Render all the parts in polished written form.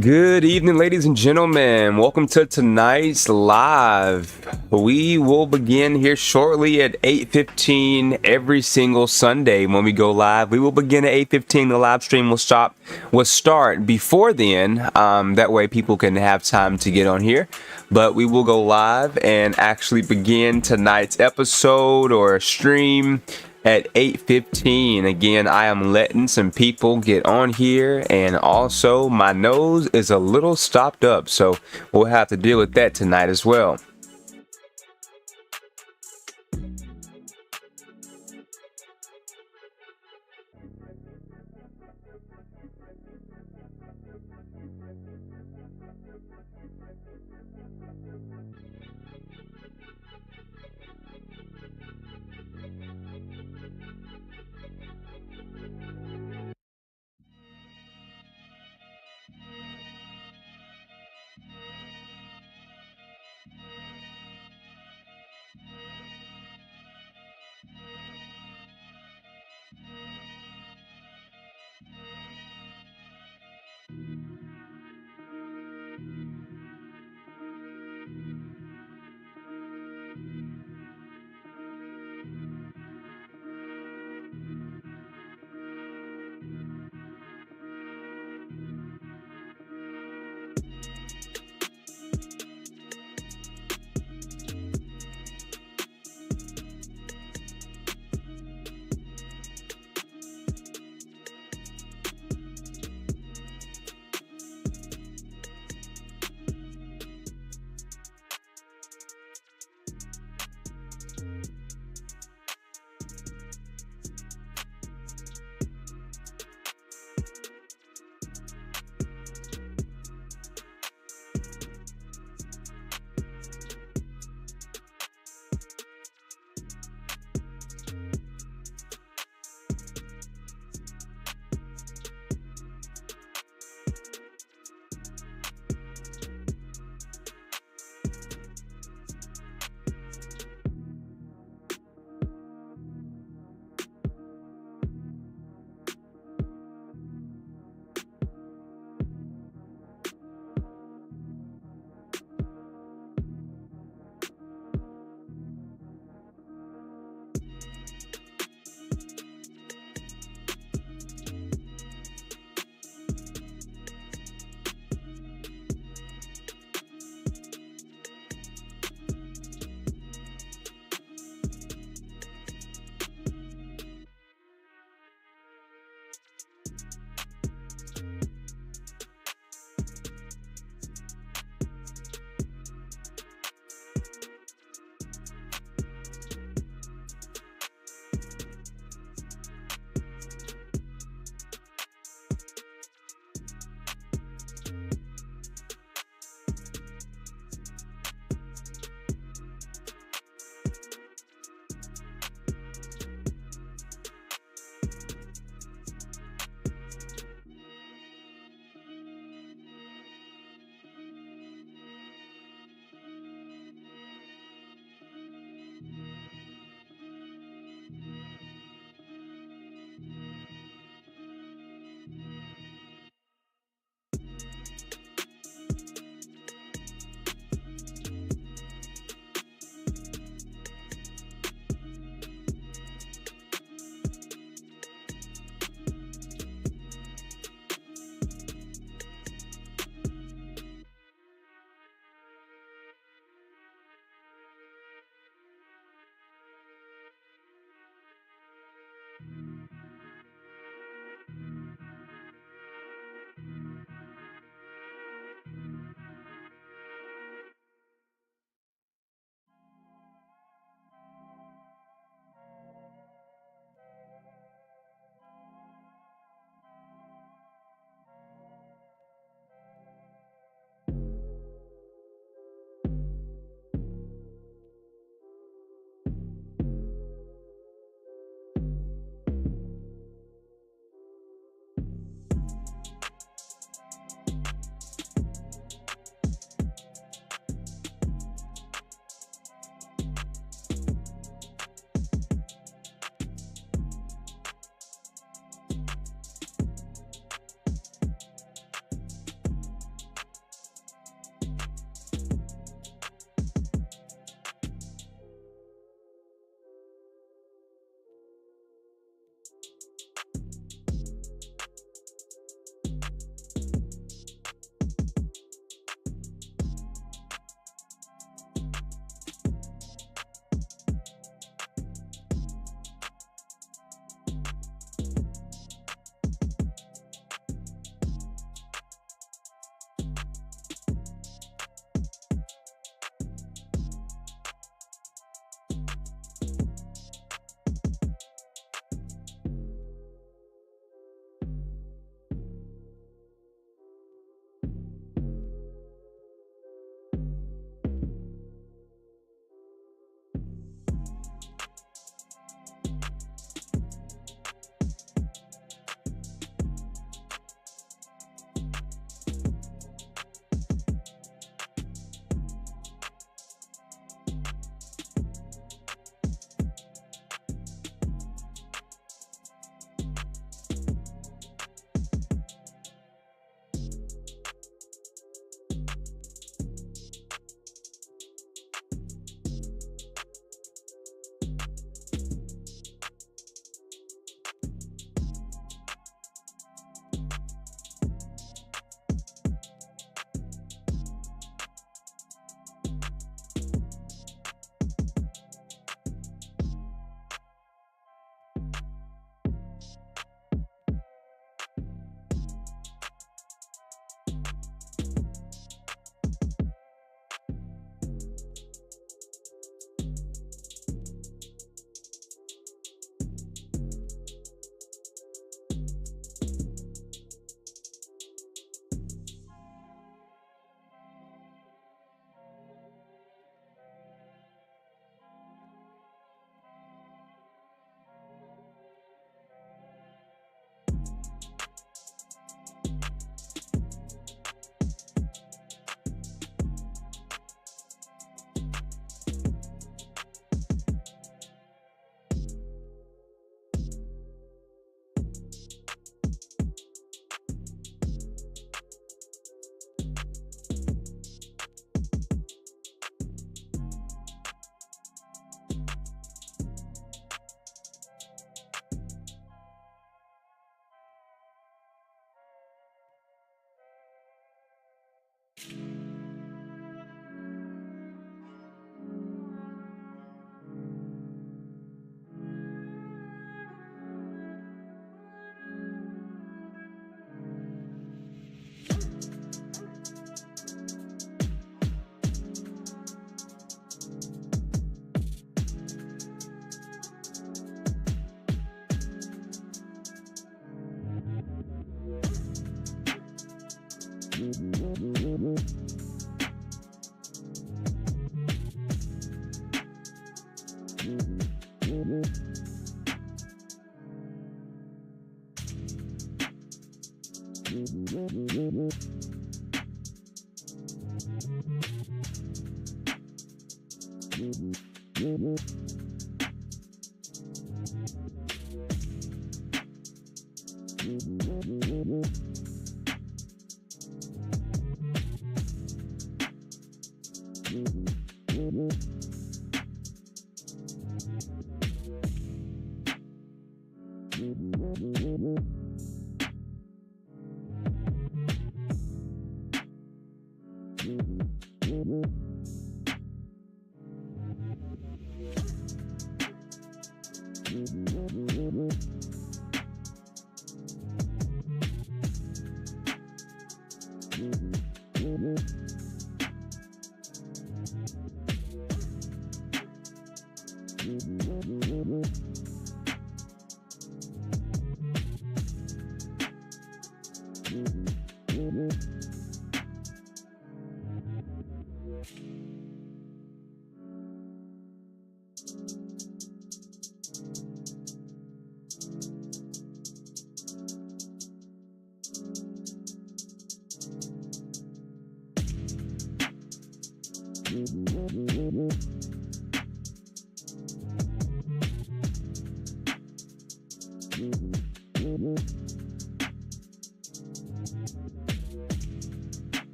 Good evening, ladies and gentlemen. Welcome to tonight's live. We will begin here shortly at 8:15 every single Sunday when we go live. We will begin at 8:15. The live stream will start before then. That way people can have time to get on here. But we will go live and actually begin tonight's episode or stream at 8:15. Again, I am letting some people get on here, and also my nose is a little stopped up, so we'll have to deal with that tonight as well.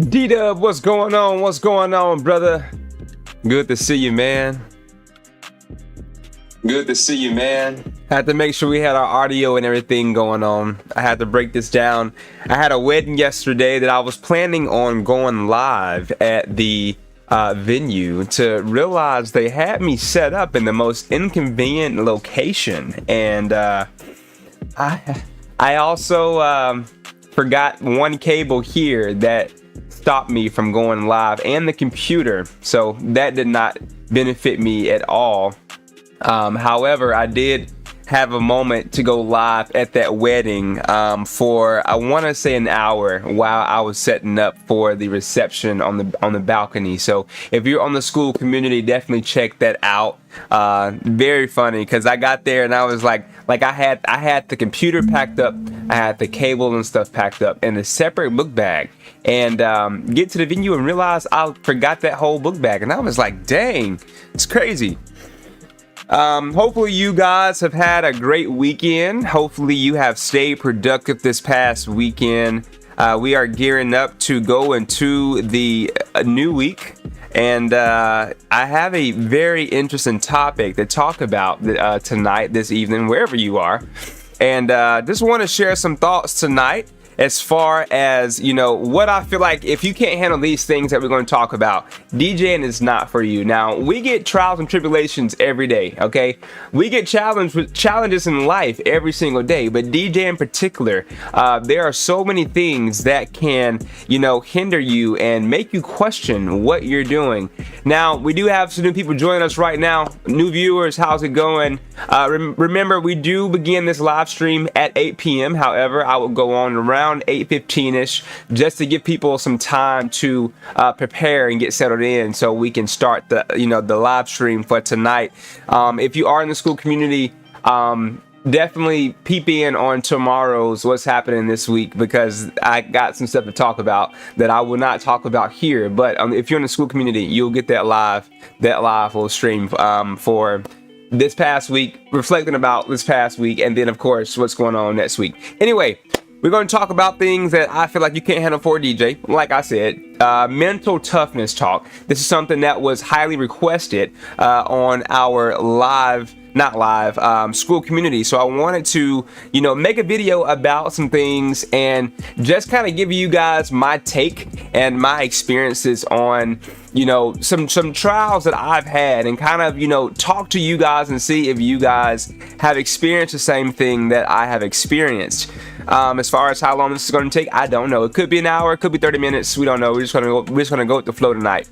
D-Dub, what's going on? What's going on, brother? Good to see you, man. Good to see you, man. Had to make sure we had our audio and everything going on. I had to break this down. I had a wedding yesterday that I was planning on going live at the venue, to realize they had me set up in the most inconvenient location. And I also forgot one cable here that stopped me from going live, and the computer. So that did not benefit me at all. However, I did have a moment to go live at that wedding for, I want to say, an hour while I was setting up for the reception on the balcony. So if you're on the school community, definitely check that out. Very funny, because I got there and I was like I had the computer packed up, I had the cable and stuff packed up in a separate book bag, and get to the venue and realize I forgot that whole book bag, and I was like, dang, it's crazy. Hopefully you guys have had a great weekend. Hopefully you have stayed productive this past weekend. We are gearing up to go into the new week, and I have a very interesting topic to talk about tonight, this evening, wherever you are. And just want to share some thoughts tonight as far as, you know, what I feel like if you can't handle these things that we're going to talk about, DJing is not for you. Now, we get trials and tribulations every day, okay? We get challenges in life every single day, but DJ in particular, there are so many things that can, you know, hinder you and make you question what you're doing. Now, we do have some new people joining us right now. New viewers, how's it going? Remember, we do begin this live stream at 8 p.m. However, I will go on around 8:15ish, just to give people some time to prepare and get settled in, so we can start the live stream for tonight. If you are in the school community, definitely peep in on tomorrow's what's happening this week, because I got some stuff to talk about that I will not talk about here. But if you're in the school community, you'll get that live little stream for this past week, reflecting about this past week, and then of course what's going on next week. Anyway, we're going to talk about things that I feel like you can't handle for a DJ. Like I said, mental toughness talk. This is something that was highly requested on our school community. So I wanted to, make a video about some things and just kind of give you guys my take and my experiences on, some trials that I've had, and kind of, talk to you guys and see if you guys have experienced the same thing that I have experienced. As far as how long this is going to take, I don't know. It could be an hour, it could be 30 minutes. We don't know. We're just gonna go with the flow tonight.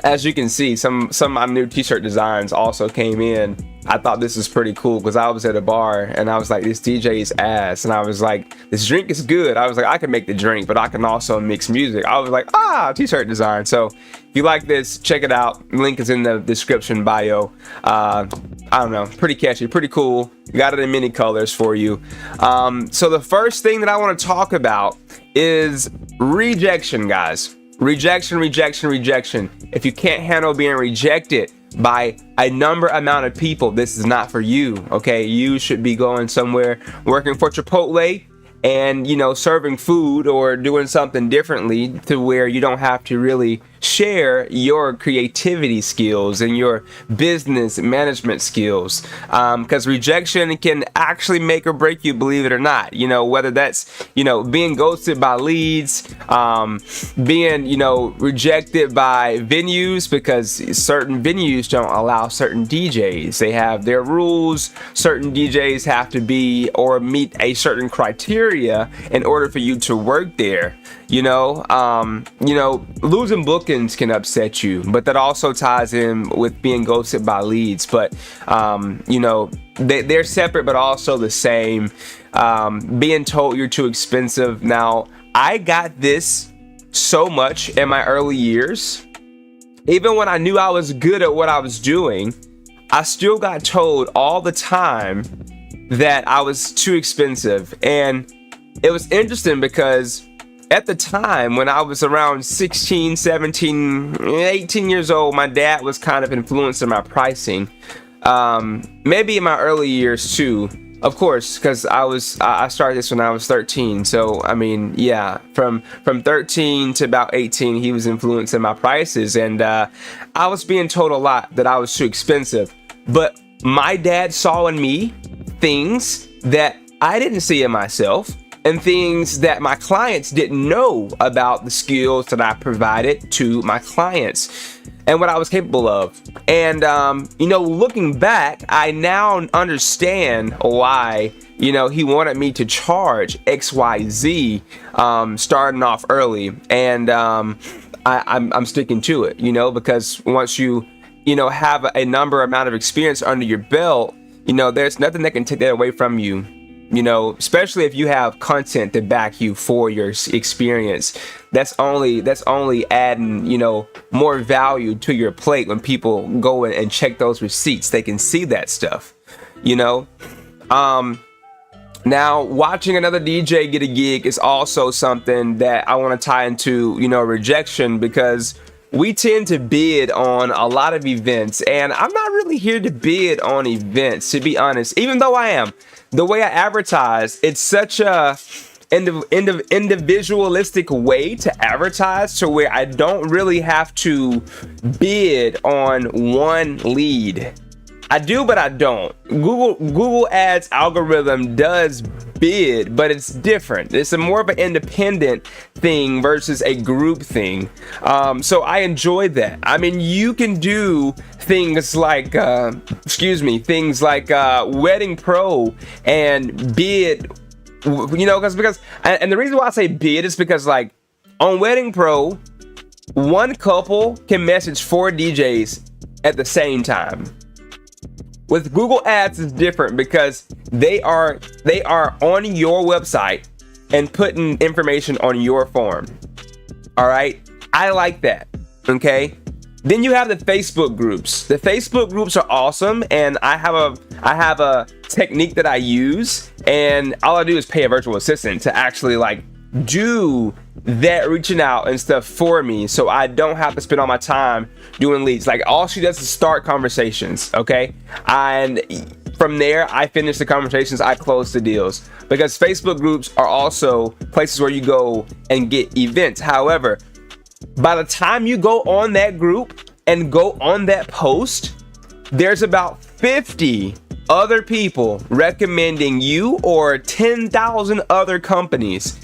As you can see, some of my new t-shirt designs also came in. I thought this was pretty cool because I was at a bar and I was like, this DJ's ass, and I was like, this drink is good. I was like, I can make the drink, but I can also mix music. I was like, t-shirt design. So if you like this, check it out. Link is in the description bio. I don't know, pretty catchy, pretty cool. Got it in many colors for you. So the first thing that I want to talk about is rejection, guys. Rejection. If you can't handle being rejected by a amount of people, this is not for you, okay? You should be going somewhere, working for Chipotle, and serving food or doing something differently to where you don't have to really share your creativity skills and your business management skills, because rejection can actually make or break you, believe it or not. Whether that's being ghosted by leads, being rejected by venues, because certain venues don't allow certain DJs. They have their rules. Certain DJs have to be or meet a certain criteria in order for you to work there. Losing bookings can upset you, but that also ties in with being ghosted by leads. But they're separate but also the same. Being told you're too expensive. Now, I got this so much in my early years. Even when I knew I was good at what I was doing, I still got told all the time that I was too expensive. And it was interesting because at the time when I was around 16, 17, 18 years old, my dad was kind of influencing my pricing. Maybe in my early years too. Of course, because I started this when I was 13. So I mean, yeah, from 13 to about 18, he was influencing my prices, and I was being told a lot that I was too expensive. But my dad saw in me things that I didn't see in myself, and things that my clients didn't know about the skills that I provided to my clients and what I was capable of. And, looking back, I now understand why, he wanted me to charge XYZ, starting off early. And I'm sticking to it, because once you have a amount of experience under your belt, there's nothing that can take that away from you. Especially if you have content to back you for your experience. That's only adding, more value to your plate when people go in and check those receipts. They can see that stuff, Now, watching another DJ get a gig is also something that I want to tie into, rejection, because we tend to bid on a lot of events, and I'm not really here to bid on events, to be honest, even though I am. The way I advertise, it's such a individualistic way to advertise, to where I don't really have to bid on one lead. I do, but I don't. Google Ads algorithm does bid, but it's different. It's a more of an independent thing versus a group thing. So I enjoy that. I mean, you can do things like, Wedding Pro and bid, because and the reason why I say bid is because, like, on Wedding Pro, one couple can message 4 DJs at the same time. With Google Ads, it's different because they are on your website and putting information on your form. All right, I like that. Okay. Then you have the Facebook groups. The Facebook groups are awesome, and I have a technique that I use, and all I do is pay a virtual assistant to actually do that reaching out and stuff for me, so I don't have to spend all my time doing leads. Like, all she does is start conversations, okay? And from there, I finish the conversations, I close the deals. Because Facebook groups are also places where you go and get events. However, by the time you go on that group and go on that post, there's about 50 other people recommending you, or 10,000 other companies.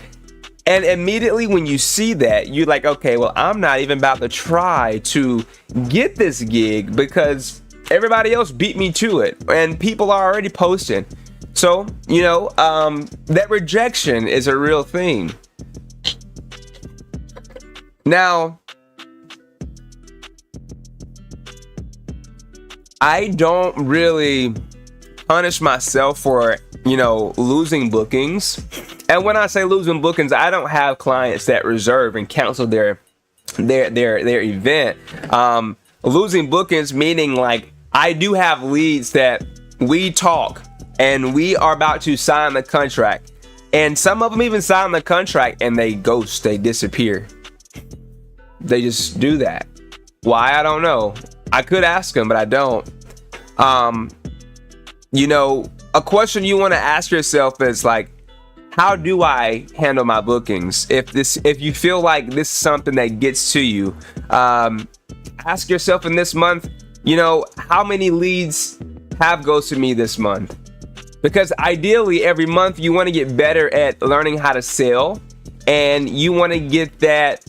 And immediately when you see that, you're like, okay, well, I'm not even about to try to get this gig because everybody else beat me to it, and people are already posting. So, that rejection is a real thing. Now, I don't really punish myself for, losing bookings. And when I say losing bookings, I don't have clients that reserve and cancel their event. Losing bookings meaning, like, I do have leads that we talk and we are about to sign the contract, and some of them even sign the contract and they ghost, they disappear. They just do that. Why? I don't know. I could ask them, but I don't. A question you want to ask yourself is, like, how do I handle my bookings? If you feel like this is something that gets to you, ask yourself in this month, how many leads have ghosted me this month? Because ideally, every month you want to get better at learning how to sell, and you want to get that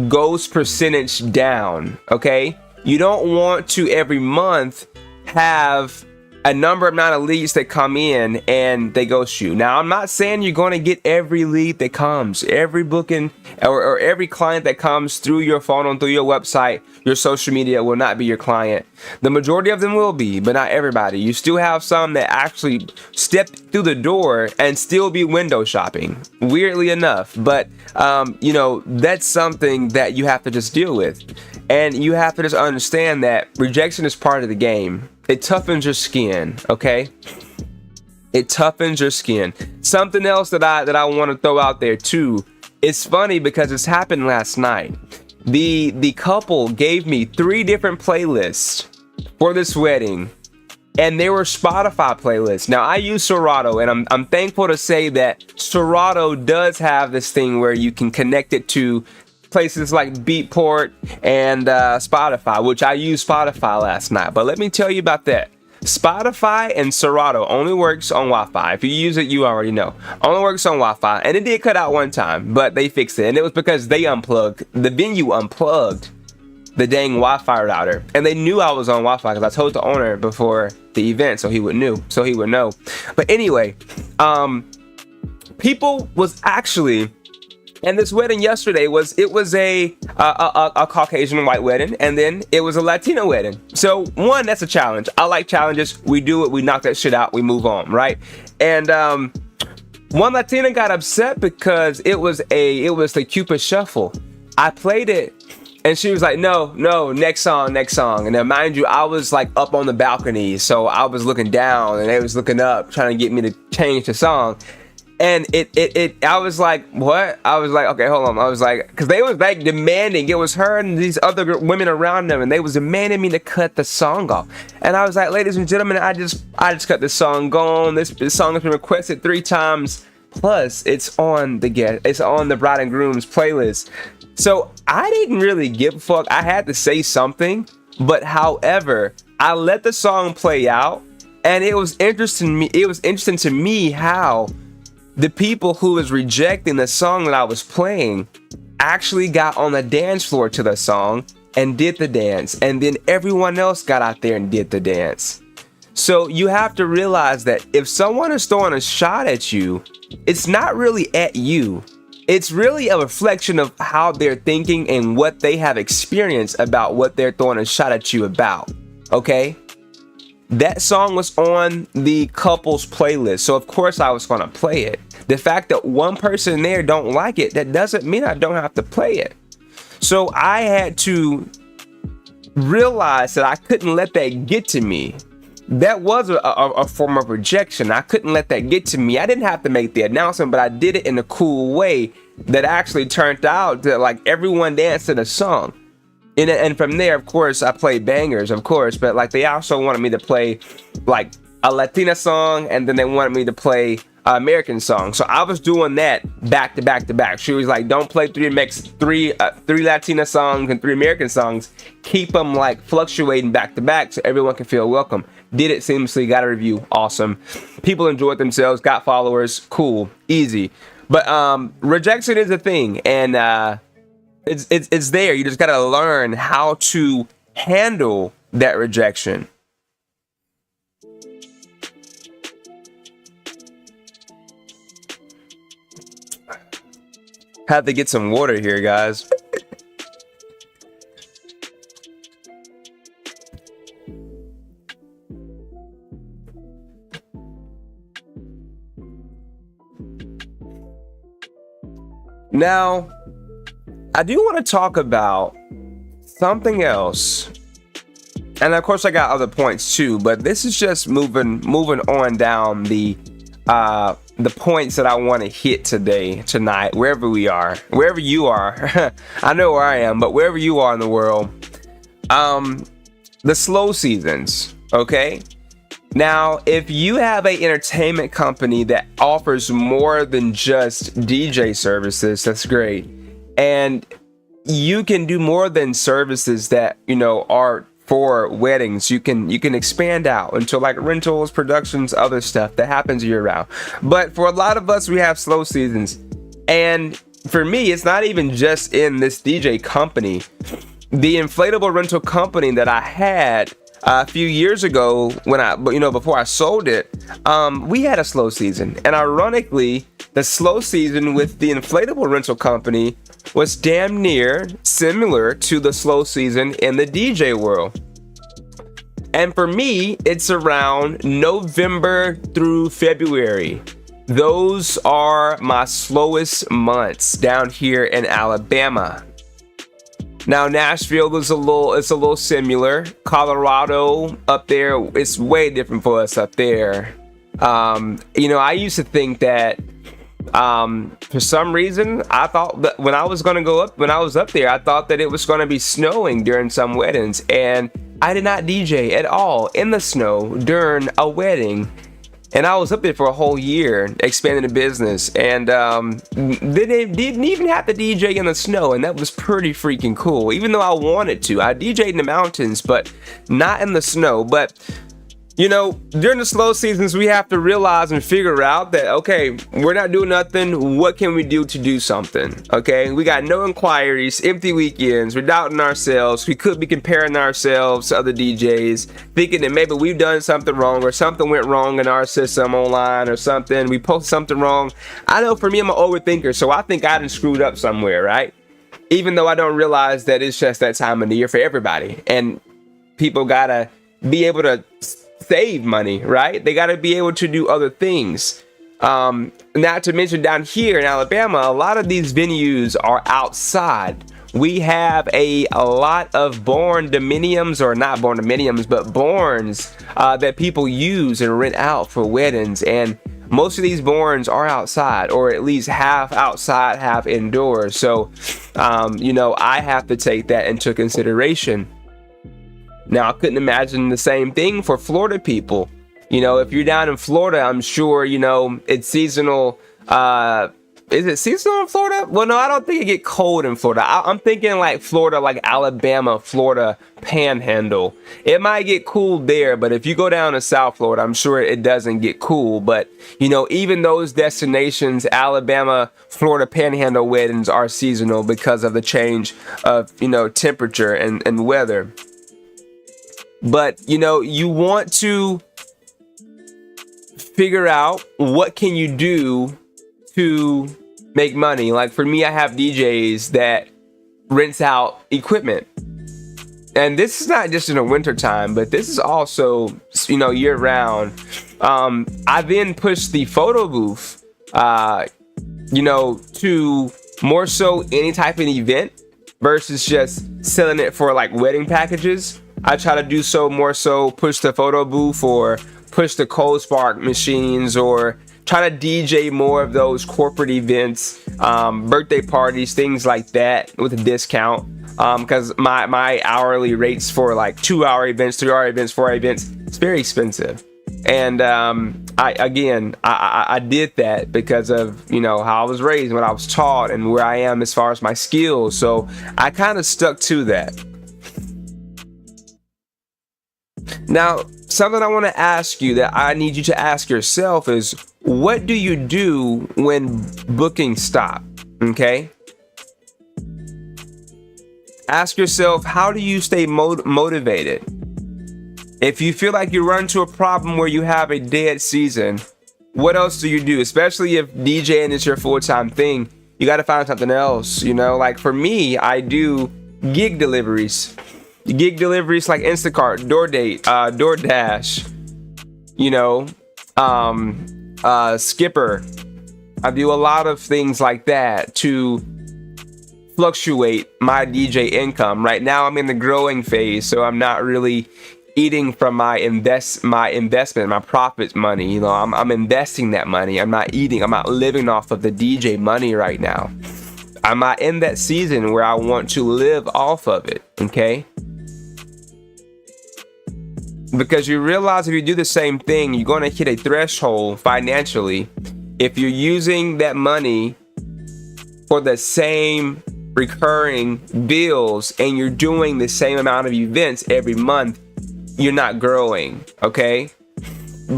ghost percentage down. Okay, you don't want to every month have a amount of leads that come in and they ghost you. Now, I'm not saying you're going to get every lead that comes, every booking or every client that comes through your phone and through your website, your social media will not be your client. The majority of them will be, but not everybody. You still have some that actually step through the door and still be window shopping, weirdly enough. But, that's something that you have to just deal with. And you have to just understand that rejection is part of the game. It toughens your skin, okay? It toughens your skin. Something else that I want to throw out there too. It's funny because it's happened last night. The couple gave me 3 different playlists for this wedding, and they were Spotify playlists. Now I use Serato, and I'm thankful to say that Serato does have this thing where you can connect it to places like Beatport and Spotify, which I used Spotify last night. But let me tell you about that. Spotify and Serato only works on Wi-Fi. If you use it, you already know. Only works on Wi-Fi, and it did cut out one time, but they fixed it, and it was because the venue unplugged the dang Wi-Fi router, and they knew I was on Wi-Fi because I told the owner before the event, so he would know. But anyway, people was actually. And this wedding yesterday was a Caucasian white wedding, and then it was a Latino wedding. So one, that's a challenge. I like challenges. We do it. We knock that shit out. We move on, right? And one Latina got upset because it was the Cupid Shuffle. I played it, and she was like, no, next song. And then mind you, I was like up on the balcony, so I was looking down, and they was looking up, trying to get me to change the song. And I was like, what? I was like, okay, hold on. I was like, because they was like demanding. It was her and these other women around them, and they was demanding me to cut the song off. And I was like, ladies and gentlemen, I just cut this song. Go on. This song has been requested 3 times. Plus, it's on the bride and groom's playlist. So I didn't really give a fuck. I had to say something, but however, I let the song play out, and it was interesting to me how the people who was rejecting the song that I was playing actually got on the dance floor to the song and did the dance, and then everyone else got out there and did the dance. So you have to realize that if someone is throwing a shot at you, it's not really at you. It's really a reflection of how they're thinking and what they have experienced about what they're throwing a shot at you about. Okay? That song was on the couple's playlist, so of course I was going to play it. The fact that one person there don't like it, that doesn't mean I don't have to play it. So I had to realize that I couldn't let that get to me. That was a form of rejection. I couldn't let that get to me. I didn't have to make the announcement, but I did it in a cool way that actually turned out that like everyone danced to the song. And from there, of course, I played bangers, of course, but like they also wanted me to play like a Latina song, and then they wanted me to play American song. So I was doing that back to back to back. She was like, don't play three Latina songs and 3 American songs. Keep them like fluctuating back to back so everyone can feel welcome. Did it seamlessly, got a review, awesome. People enjoyed themselves, got followers, cool, easy. But rejection is a thing, and it's there. You just gotta learn how to handle that rejection. Have to get some water here, guys. Now, I do want to talk about something else. And of course I got other points too, but this is just moving on down the points that I want to hit tonight, wherever you are. I know where I am, but wherever you are in the world. The slow seasons, okay? Now, if you have an entertainment company that offers more than just DJ services, that's great. And you can do more than services that, are for weddings. You can expand out into like rentals, productions, other stuff that happens year round. But for a lot of us, we have slow seasons. And for me, it's not even just in this DJ company. The inflatable rental company that I had a few years ago, before I sold it, we had a slow season. And ironically, the slow season with the inflatable rental company was damn near similar to the slow season in the DJ world. And for me, it's around November through February. Those are my slowest months down here in Alabama. Now, Nashville is a little similar. Colorado up there, it's way different for us up there. I used to think that for some reason, I thought that when I was up there, I thought that it was going to be snowing during some weddings, and I did not DJ at all in the snow during a wedding. And I was up there for a whole year expanding the business, and didn't even have to DJ in the snow, and that was pretty freaking cool. Even though I wanted to, I DJ'd in the mountains, but not in the snow. But you know, during the slow seasons, we have to realize and figure out that, okay, we're not doing nothing. What can we do to do something? Okay, we got no inquiries, empty weekends. We're doubting ourselves. We could be comparing ourselves to other DJs, thinking that maybe we've done something wrong or something went wrong in our system online or something. We posted something wrong. I know for me, I'm an overthinker, so I think I done screwed up somewhere, right? Even though I don't realize that it's just that time of the year for everybody. And people gotta be able to save money, right? They got to be able to do other things. Not to mention down here in Alabama, a lot of these venues are outside. We have a lot of barns, or not barns, but barns that people use and rent out for weddings. And most of these barns are outside, or at least half outside, half indoors. So, you know, I have to take that into consideration. Now, I couldn't imagine the same thing for Florida people. You know, if you're down in Florida, I'm sure, you know, it's seasonal. Is it seasonal in Florida? Well, no, I don't think it get cold in Florida. I'm thinking like Florida, like Alabama, Florida, Panhandle. It might get cool there, but if you go down to South Florida, I'm sure it doesn't get cool. But, you know, even those destinations, Alabama, Florida, Panhandle weddings are seasonal because of the change of, you know, temperature and weather. But, you know, you want to figure out what can you do to make money. Like for me, I have DJs that rents out equipment. And this is not just in the winter time, but this is also, you know, year round. I then push the photo booth, you know, to more so any type of event versus just selling it for like wedding packages. I try to do so more so push the photo booth or push the cold spark machines or try to DJ more of those corporate events, birthday parties, things like that with a discount. Because my hourly rates for like 2-hour events, 3-hour events, 4-hour events, it's very expensive. And I did that because of, you know, how I was raised, what I was taught, and where I am as far as my skills. So I kind of stuck to that. Now, something I want to ask you that I need you to ask yourself is, what do you do when bookings stop? Okay? Ask yourself, how do you stay motivated? If you feel like you run into a problem where you have a dead season, what else do you do? Especially if DJing is your full-time thing, you got to find something else. You know, like for me, I do gig deliveries. Gig deliveries like Instacart, DoorDash, you know, Skipper. I do a lot of things like that to fluctuate my DJ income. Right now, I'm in the growing phase, so I'm not really eating from my investment, my profits money. You know, I'm investing that money. I'm not eating. I'm not living off of the DJ money right now. I'm not in that season where I want to live off of it. Okay. Because you realize if you do the same thing, you're going to hit a threshold financially. If you're using that money for the same recurring bills and you're doing the same amount of events every month, you're not growing, okay?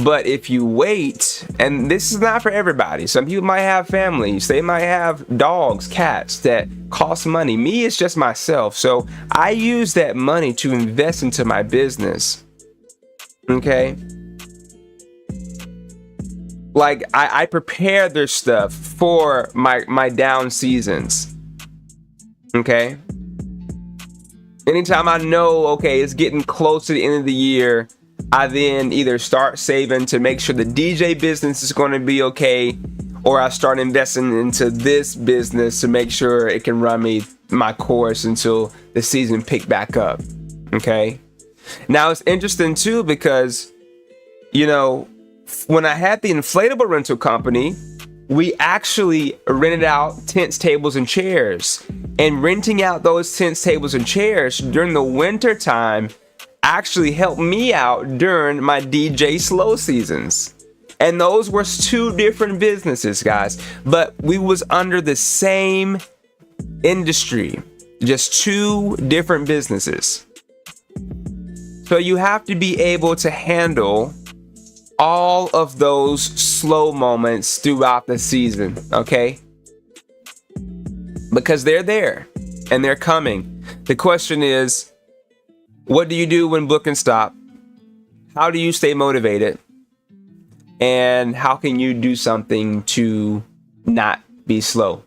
But if you wait, and this is not for everybody. Some people might have families. They might have dogs, cats that cost money. Me, it's just myself. So I use that money to invest into my business. Okay, like I prepare this stuff for my down seasons. Okay, anytime I know, okay, it's getting close to the end of the year, I then either start saving to make sure the DJ business is going to be okay, or I start investing into this business to make sure it can run me my course until the season pick back up. Okay. Now it's interesting too because, you know, when I had the inflatable rental company, we actually rented out tents, tables, and chairs. And renting out those tents, tables, and chairs during the winter time actually helped me out during my DJ slow seasons. And those were two different businesses, guys, but we was under the same industry, just two different businesses. So you have to be able to handle all of those slow moments throughout the season, okay? Because they're there and they're coming. The question is, what do you do when bookings stop? How do you stay motivated? And how can you do something to not be slow?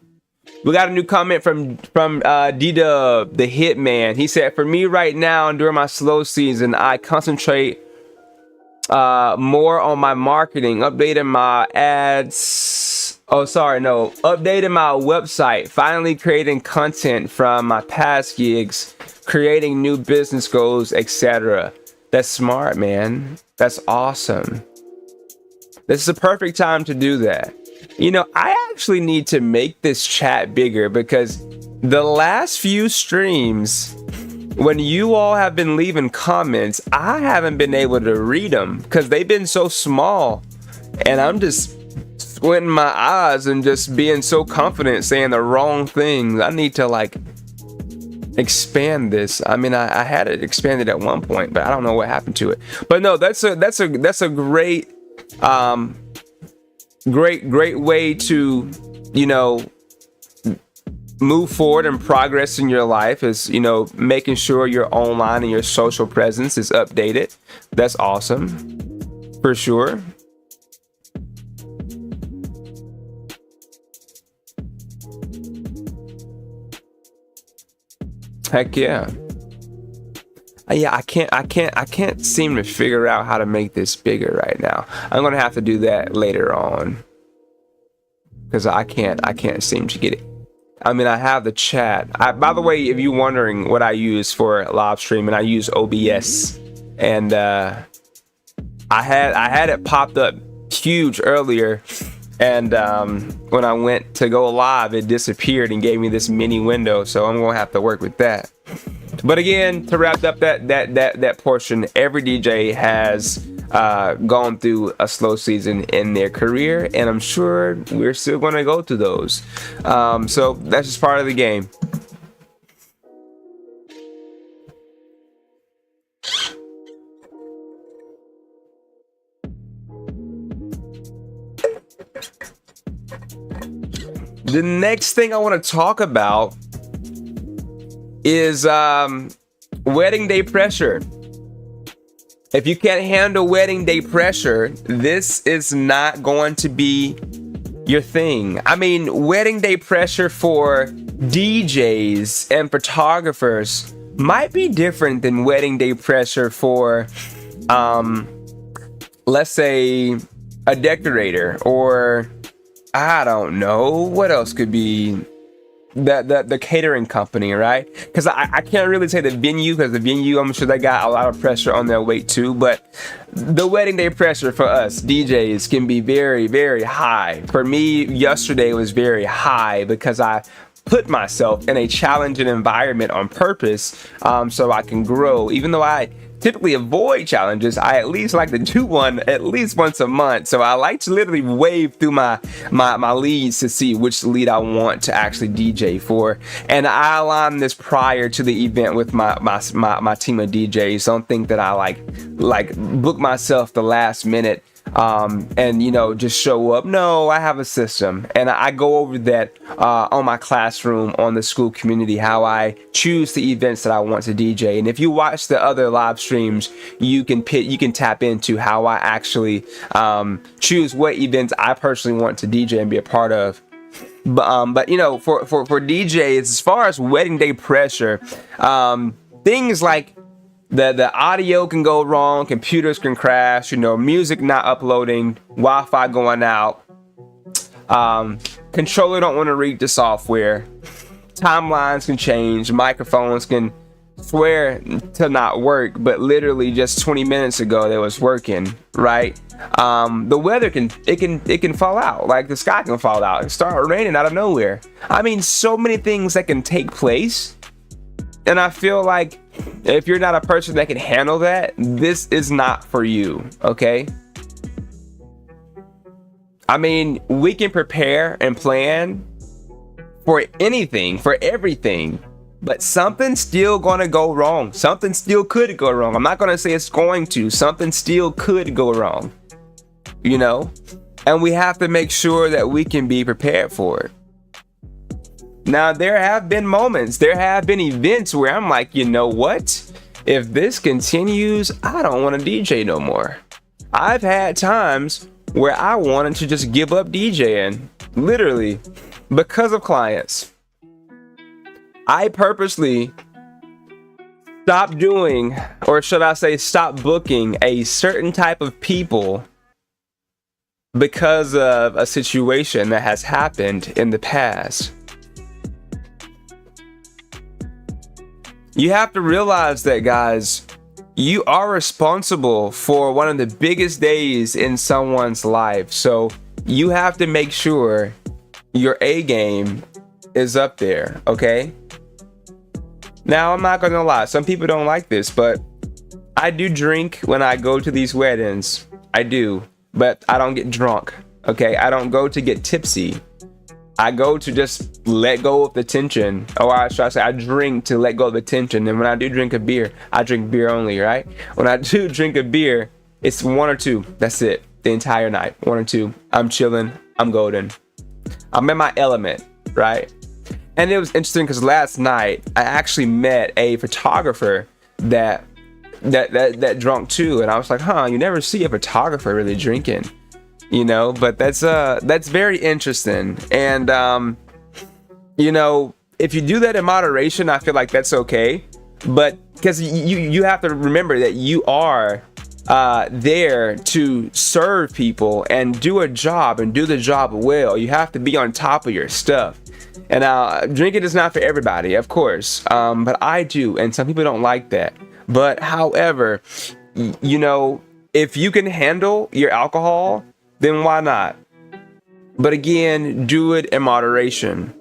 We got a new comment from D-Dub, the Hitman. He said, for me right now, during my slow season, I concentrate more on my marketing, updating my ads. Updating my website, finally creating content from my past gigs, creating new business goals, etc. That's smart, man. That's awesome. This is a perfect time to do that. You know, I actually need to make this chat bigger because the last few streams, when you all have been leaving comments, I haven't been able to read them because they've been so small. And I'm just squinting my eyes and just being so confident saying the wrong things. I need to like expand this. I mean, I had it expanded at one point, but I don't know what happened to it. But no, that's a great great way to, you know, move forward and progress in your life is, you know, making sure your online and your social presence is updated. That's awesome for sure. Heck yeah. Yeah, I can't seem to figure out how to make this bigger right now. I'm gonna have to do that later on because I can't seem to get it. I mean, I have the chat. By the way, if you're wondering what I use for live streaming, I use OBS, and I had it popped up huge earlier, and when I went to go live, it disappeared and gave me this mini window. So I'm gonna have to work with that. But again, to wrap up that portion, every DJ has gone through a slow season in their career, and I'm sure we're still going to go through those. So that's just part of the game. The next thing I want to talk about is wedding day pressure. If you can't handle wedding day pressure, this is not going to be your thing. I mean, wedding day pressure for DJs and photographers might be different than wedding day pressure for, let's say, a decorator, or I don't know, what else could be the catering company, right? Because I can't really say the venue, because the venue, I'm sure they got a lot of pressure on their weight too, but the wedding day pressure for us DJs can be very, very high. For me, yesterday was very high because I put myself in a challenging environment on purpose, so I can grow. Even though I typically avoid challenges, I at least like to do one at least once a month. So I like to literally wave through my leads to see which lead I want to actually DJ for. And I align this prior to the event with my team of DJs. Don't think that I like book myself the last minute and, you know, just show up. No, I have a system, and I go over that on my classroom, on the school community, how I choose the events that I want to DJ. And if you watch the other live streams, you can tap into how I actually choose what events I personally want to DJ and be a part of. But you know, for DJs, as far as wedding day pressure, things like the audio can go wrong, computers can crash, you know, music not uploading, Wi-Fi going out, controller don't want to read the software, timelines can change, microphones can swear to not work, but literally just 20 minutes ago they was working, right? The weather can fall out, like the sky can fall out and start raining out of nowhere. I mean, so many things that can take place, and I feel like If you're not a person that can handle that, this is not for you, okay? I mean, we can prepare and plan for anything, for everything, but something's still gonna go wrong. Something still could go wrong. I'm not gonna say it's going to. Something still could go wrong, you know? And we have to make sure that we can be prepared for it. Now, there have been moments, there have been events where I'm like, you know what? If this continues, I don't want to DJ no more. I've had times where I wanted to just give up DJing, literally, because of clients. I purposely stopped doing, or should I say, stop booking a certain type of people because of a situation that has happened in the past. You have to realize that, guys, you are responsible for one of the biggest days in someone's life. So you have to make sure your A game is up there, okay? Now, I'm not gonna lie, some people don't like this, but I do drink when I go to these weddings. I do, but I don't get drunk, okay? I don't go to get tipsy. I go to just let go of the tension. Or should I say, I drink to let go of the tension. And when I do drink a beer, I drink beer only, right? When I do drink a beer, it's one or two. That's it. The entire night. One or two. I'm chilling. I'm golden. I'm in my element, right? And it was interesting because last night I actually met a photographer that drunk too. And I was like, huh, you never see a photographer really drinking. You know, but that's very interesting. And you know, if you do that in moderation, I feel like that's okay. But because you have to remember that you are there to serve people and do a job and do the job well. You have to be on top of your stuff. And drinking is not for everybody, of course, but I do, and some people don't like that. But however, you know, if you can handle your alcohol, then why not? But again, do it in moderation,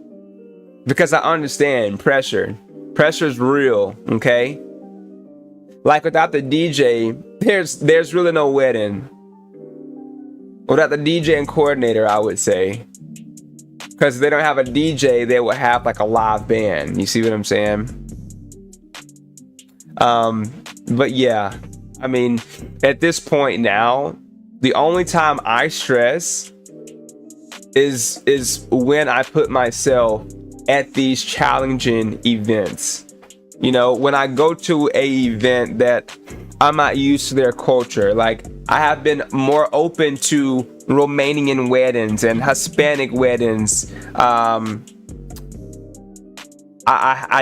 because I understand pressure. Pressure is real, okay? Like without the DJ, there's really no wedding. Without the DJ and coordinator, I would say, because if they don't have a DJ, they will have like a live band. You see what I'm saying? But yeah, I mean, at this point now, the only time I stress is when I put myself at these challenging events. You know, when I go to a event that I'm not used to their culture. Like, I have been more open to Romanian weddings and Hispanic weddings. I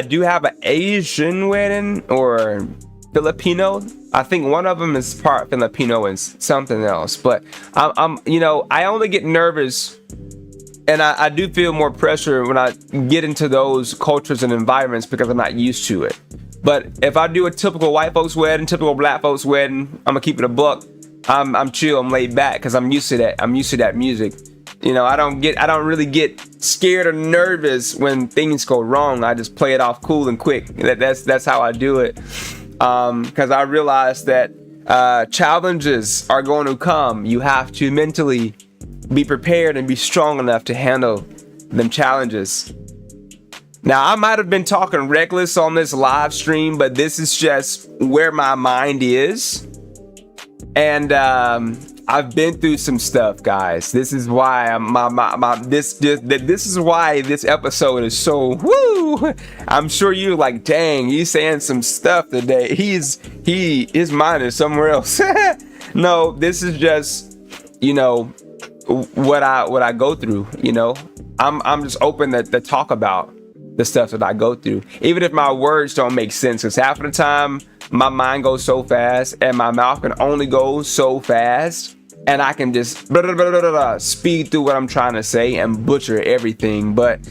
do have an Asian wedding, or Filipino. I think one of them is part Filipino and something else. But I'm you know, I only get nervous, and I do feel more pressure when I get into those cultures and environments because I'm not used to it. But if I do a typical white folks wedding, typical black folks wedding, I'm gonna keep it a buck. I'm chill, I'm laid back because I'm used to that. I'm used to that music. You know, I don't really get scared or nervous when things go wrong. I just play it off cool and quick. That's how I do it. Because I realize that challenges are going to come. You have to mentally be prepared and be strong enough to handle them challenges. Now, I might have been talking reckless on this live stream, but this is just where my mind is. And I've been through some stuff, guys. This is why this is why this episode is so woo. I'm sure you're like, dang, he's saying some stuff today. His mind is somewhere else. No, this is just, you know, what I go through. You know, I'm just open to talk about the stuff that I go through, even if my words don't make sense, because half of the time my mind goes so fast and my mouth can only go so fast, and I can just speed through what I'm trying to say and butcher everything. But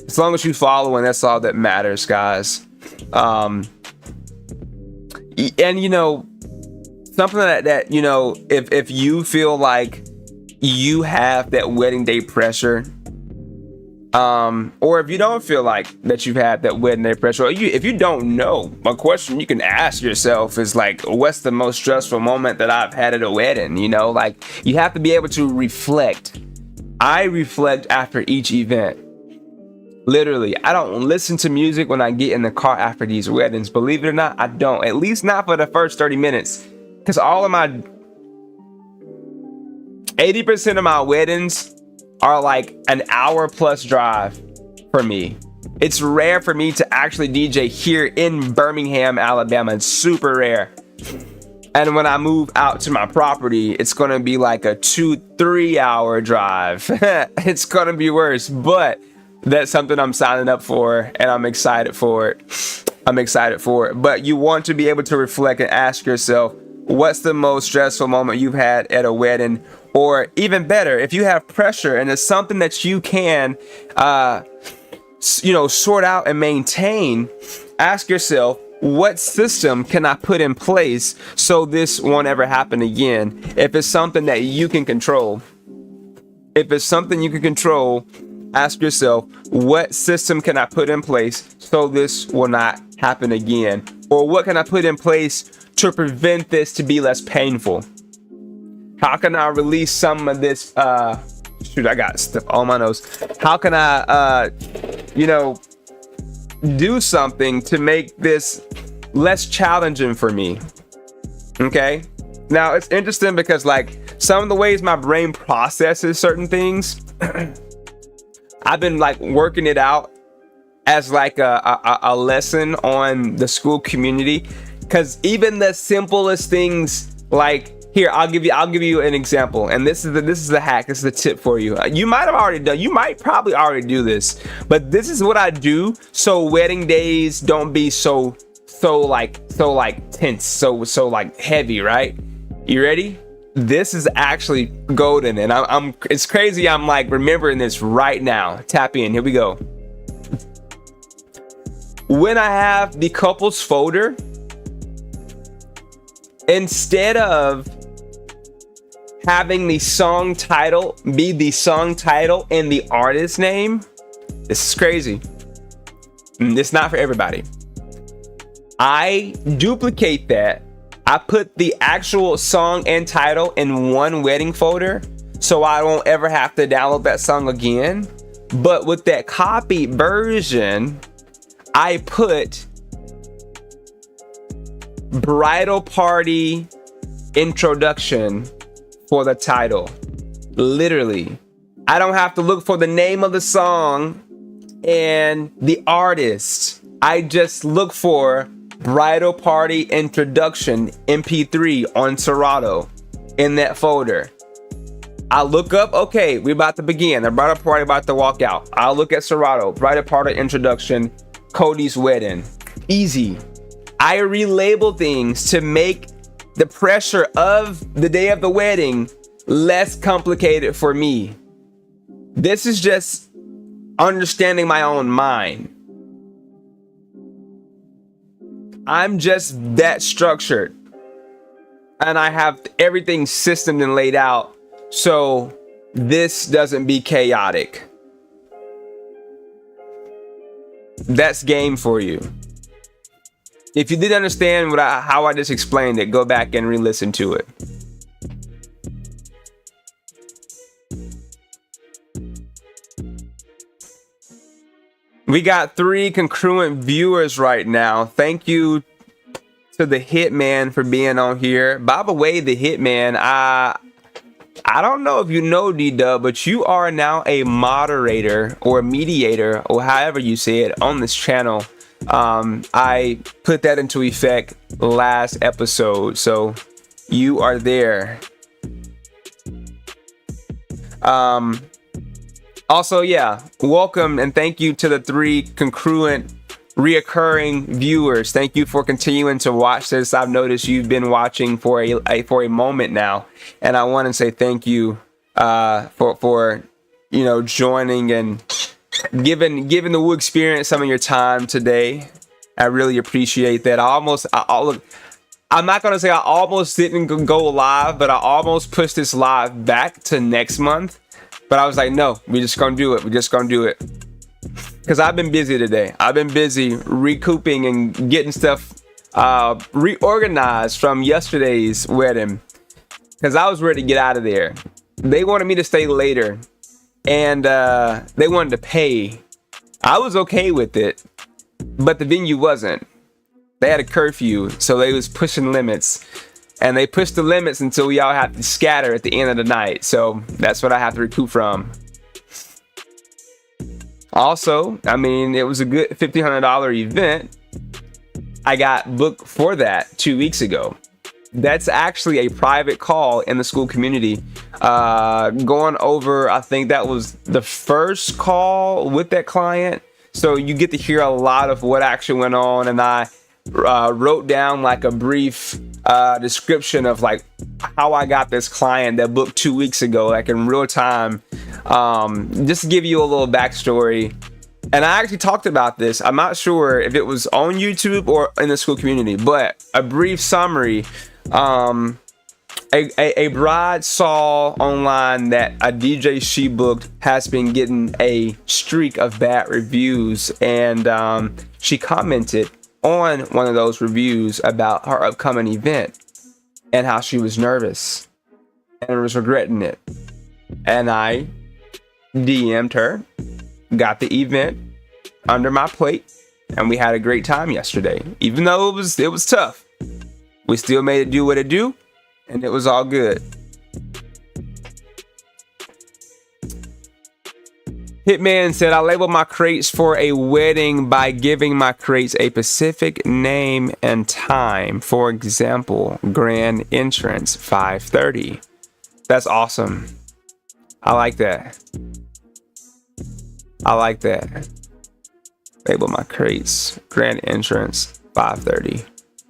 as long as you follow, and that's all that matters, guys. And you know, something that you know, if you feel like you have that wedding day pressure, Or if you don't feel like that you've had that wedding day pressure, or if you don't know, a question you can ask yourself is like, what's the most stressful moment that I've had at a wedding? You know, like, you have to be able to reflect. I reflect after each event. Literally, I don't listen to music when I get in the car after these weddings. Believe it or not, I don't. At least not for the first 30 minutes. Because 80% of my weddings are like an hour plus drive for me. It's rare for me to actually DJ here in Birmingham, Alabama. It's super rare. And when I move out to my property, it's gonna be like a 2-3 hour drive. It's gonna be worse, but that's something I'm signing up for, and I'm excited for it. But you want to be able to reflect and ask yourself, what's the most stressful moment you've had at a wedding? Or even better, if you have pressure and it's something that you can, sort out and maintain, ask yourself, what system can I put in place so this won't ever happen again? If it's something that you can control, ask yourself, what system can I put in place so this will not happen again? Or what can I put in place to prevent this to be less painful? How can I release some of this? Shoot, I got stuff on my nose. How can I, do something to make this less challenging for me? Okay. Now it's interesting because like some of the ways my brain processes certain things, I've been like working it out as like a lesson on the school community. Because even the simplest things, like, here, I'll give you an example, and this is the hack. This is the tip for you. You might probably already do this, but this is what I do so wedding days don't be so tense, so like heavy, right? You ready? This is actually golden, and it's crazy. I'm like remembering this right now. Tap in. Here we go. When I have the couples folder, instead of having the song title be the song title and the artist name, this is crazy. It's not for everybody. I duplicate that. I put the actual song and title in one wedding folder so I won't ever have to download that song again. But with that copied version, I put bridal party introduction for the title. Literally, I don't have to look for the name of the song and the artist. I just look for bridal party introduction MP3 on Serato in that folder. I look up, okay, we're about to begin. The bridal party about to walk out. I'll look at Serato, bridal party introduction, Cody's wedding. Easy. I relabel things to make the pressure of the day of the wedding less complicated for me. This is just understanding my own mind. I'm just that structured, and I have everything systemed and laid out so this doesn't be chaotic. That's game for you. If you didn't understand how I just explained it, go back and re-listen to it. We got 3 congruent viewers right now. Thank you to the Hitman for being on here. By the way, the Hitman, I don't know if you know, D-Dub, but you are now a moderator or mediator, or however you say it, on this channel. I put that into effect last episode, so you are there. Also, yeah, welcome and thank you to the 3 congruent reoccurring viewers. Thank you for continuing to watch this. I've noticed you've been watching for a moment now, and I want to say thank you for joining and giving the Woo Experience some of your time today. I really appreciate that. I'm not gonna say I almost didn't go live, but I almost pushed this live back to next month. But I was like, no, we're just gonna do it. because I've been busy today. I've been busy recouping and getting stuff reorganized from yesterday's wedding, because I was ready to get out of there. They wanted me to stay later, and they wanted to pay. I was okay with it, but the venue wasn't. They had a curfew, so they was pushing limits, and they pushed the limits until we all have to scatter at the end of the night. So that's what I have to recoup from. Also, I mean, it was a good $1,500 event. I got booked for that 2 weeks ago. That's actually a private call in the school community, going over, I think that was the first call with that client. So you get to hear a lot of what actually went on, and I wrote down like a brief description of like how I got this client that booked 2 weeks ago, like in real time, just to give you a little backstory. And I actually talked about this. I'm not sure if it was on YouTube or in the school community, but a brief summary. A bride saw online that a DJ she booked has been getting a streak of bad reviews, and she commented on one of those reviews about her upcoming event and how she was nervous and was regretting it. And I DM'd her, got the event under my plate, and we had a great time yesterday. Even though it was tough, we still made it do what it do, and it was all good. Hitman said, I labeled my crates for a wedding by giving my crates a specific name and time. For example, grand entrance 5:30. That's awesome. I like that. I like that. Label my crates, grand entrance 5:30.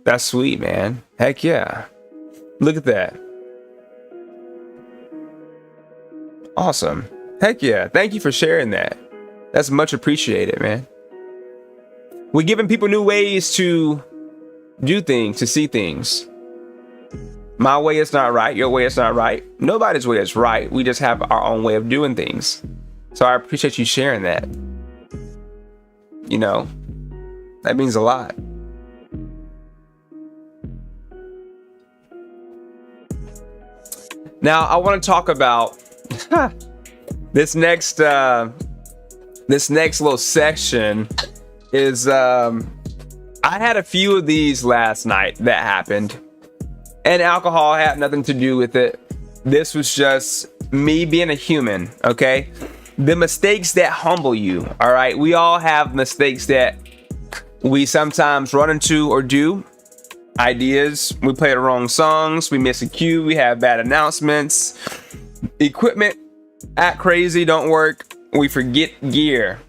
That's sweet, man. Heck yeah. Look at that. Awesome. Heck yeah. Thank you for sharing that. That's much appreciated, man. We're giving people new ways to do things, to see things. My way is not right. Your way is not right. Nobody's way is right. We just have our own way of doing things. So I appreciate you sharing that. You know, that means a lot. Now I want to talk about this next little section is I had a few of these last night that happened, and alcohol had nothing to do with it. This was just me being a human, okay? The mistakes that humble you, all right? We all have mistakes that we sometimes run into or do. Ideas, we play the wrong songs, we miss a cue, we have bad announcements, equipment act crazy, don't work, we forget gear.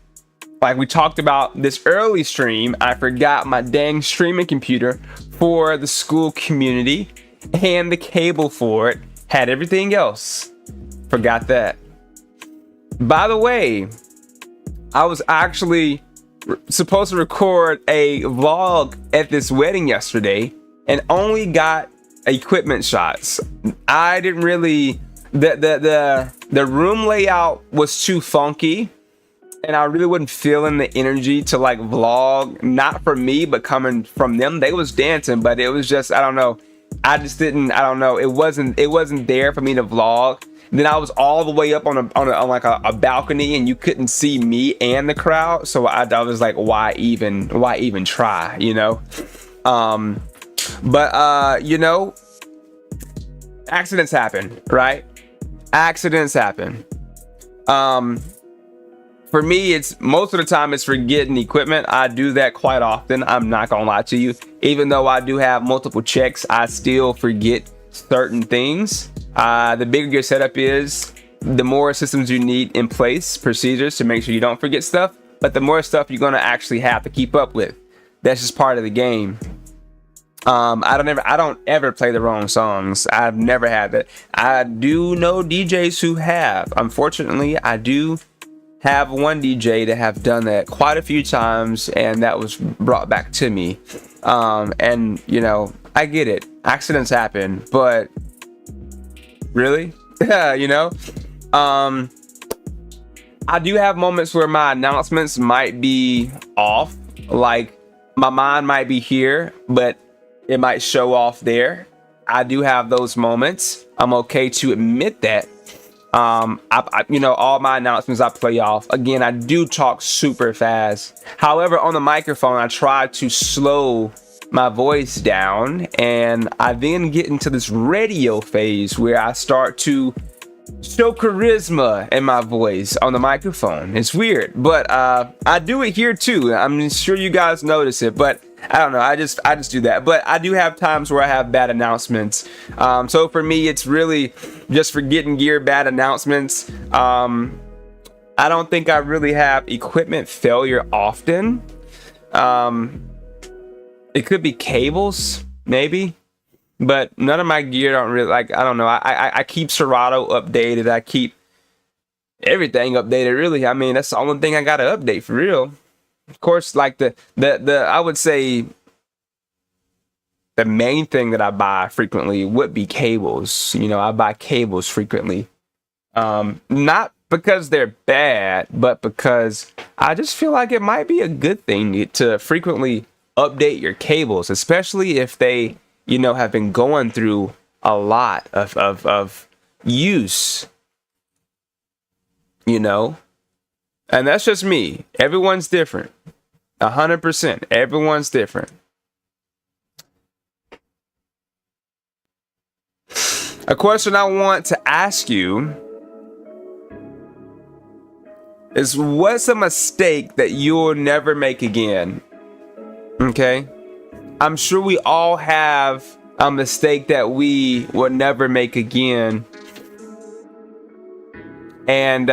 Like we talked about this early stream, I forgot my dang streaming computer for the school community, and the cable for it had everything else. Forgot that. By the way, I was actually supposed to record a vlog at this wedding yesterday and only got equipment shots. I didn't really, the room layout was too funky, and I really wasn't feeling the energy to like vlog, not for me, but coming from them. They was dancing, but it was just, I don't know. I just didn't, I don't know. It wasn't there for me to vlog. Then I was all the way up on like a balcony, and you couldn't see me and the crowd. So I was like, why even try, you know? You know, accidents happen, right? Accidents happen. For me, it's most of the time it's forgetting equipment. I do that quite often. I'm not gonna lie to you. Even though I do have multiple checks, I still forget certain things. The bigger your setup is, the more systems you need in place, procedures to make sure you don't forget stuff, but the more stuff you're gonna actually have to keep up with. That's just part of the game. I don't ever play the wrong songs. I've never had that. I do know DJs who have. Unfortunately, I do have one DJ that have done that quite a few times, and that was brought back to me. And you know, I get it. Accidents happen, but really? Yeah, you know? I do have moments where my announcements might be off, like my mind might be here, but it might show off there. I do have those moments. I'm okay to admit that. You know, all my announcements I play off. Again, I do talk super fast. However, on the microphone, I try to slow my voice down, and I then get into this radio phase where I start to show charisma in my voice on the microphone. It's weird, but I do it here too. I'm sure you guys notice it, but I don't know. I just do that. But I do have times where I have bad announcements. So for me, it's really just for getting gear bad announcements. I don't think I really have equipment failure often. It could be cables, maybe. But none of my gear don't really, like, I don't know. I keep Serato updated. I keep everything updated, really. I mean, that's the only thing I got to update for real. Of course, like the I would say the main thing that I buy frequently would be cables. You know, I buy cables frequently. Not because they're bad, but because I just feel like it might be a good thing to frequently update your cables, especially if they, you know, have been going through a lot of use, you know, and that's just me. Everyone's different. 100%. Everyone's different. A question I want to ask you is, what's a mistake that you'll never make again? Okay. I'm sure we all have a mistake that we will never make again. And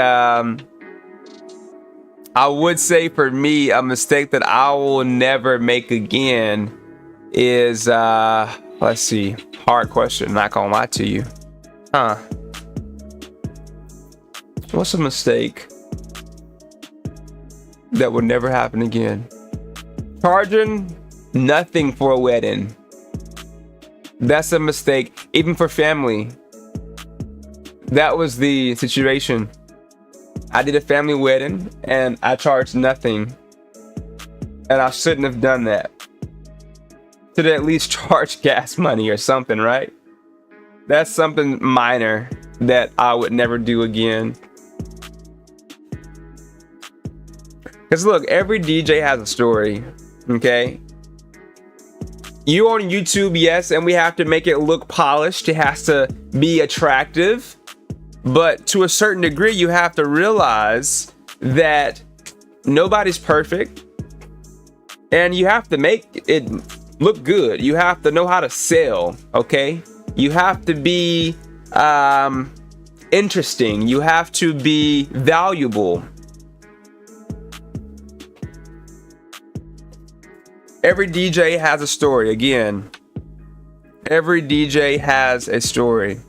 I would say for me, a mistake that I will never make again is, let's see, hard question, not gonna lie to you. What's a mistake that will never happen again? Charging nothing for a wedding. That's a mistake, even for family. That was the situation. I did a family wedding and I charged nothing. And I shouldn't have done that. Should at least charge gas money or something, right? That's something minor that I would never do again. Because look, every DJ has a story, okay? You on YouTube, yes, and we have to make it look polished. It has to be attractive. But to a certain degree, you have to realize that nobody's perfect. And you have to make it look good. You have to know how to sell, okay? You have to be interesting. You have to be valuable. Every DJ has a story. Again, every DJ has a story.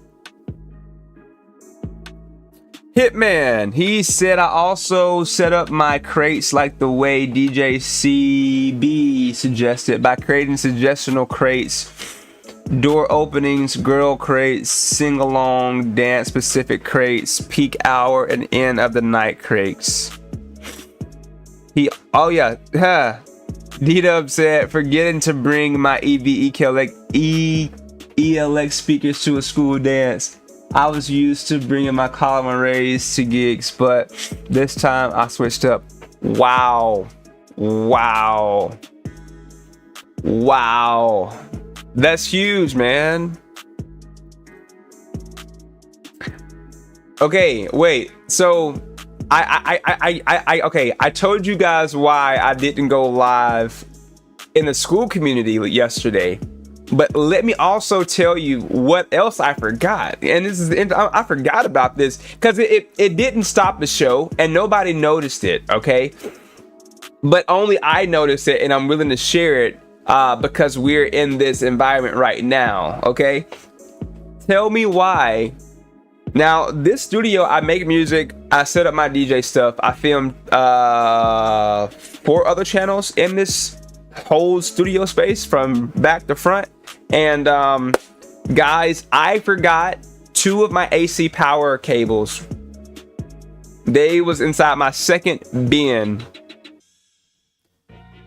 Hitman, he said, I also set up my crates like the way DJ CB suggested by creating suggestional crates, door openings, girl crates, sing-along, dance-specific crates, peak hour and end of the night crates. D-Dub said, forgetting to bring my ELX speakers to a school dance. I was used to bringing my column arrays to gigs, but this time I switched up. Wow. That's huge, man. Okay, wait. So I told you guys why I didn't go live in the school community yesterday. But let me also tell you what else I forgot. And I forgot about this because it didn't stop the show and nobody noticed it, okay? But only I noticed it, and I'm willing to share it because we're in this environment right now, okay? Tell me why. Now, this studio, I make music, I set up my DJ stuff, I filmed 4 other channels in this whole studio space from back to front. And guys, I forgot 2 of my AC power cables They was inside my second bin.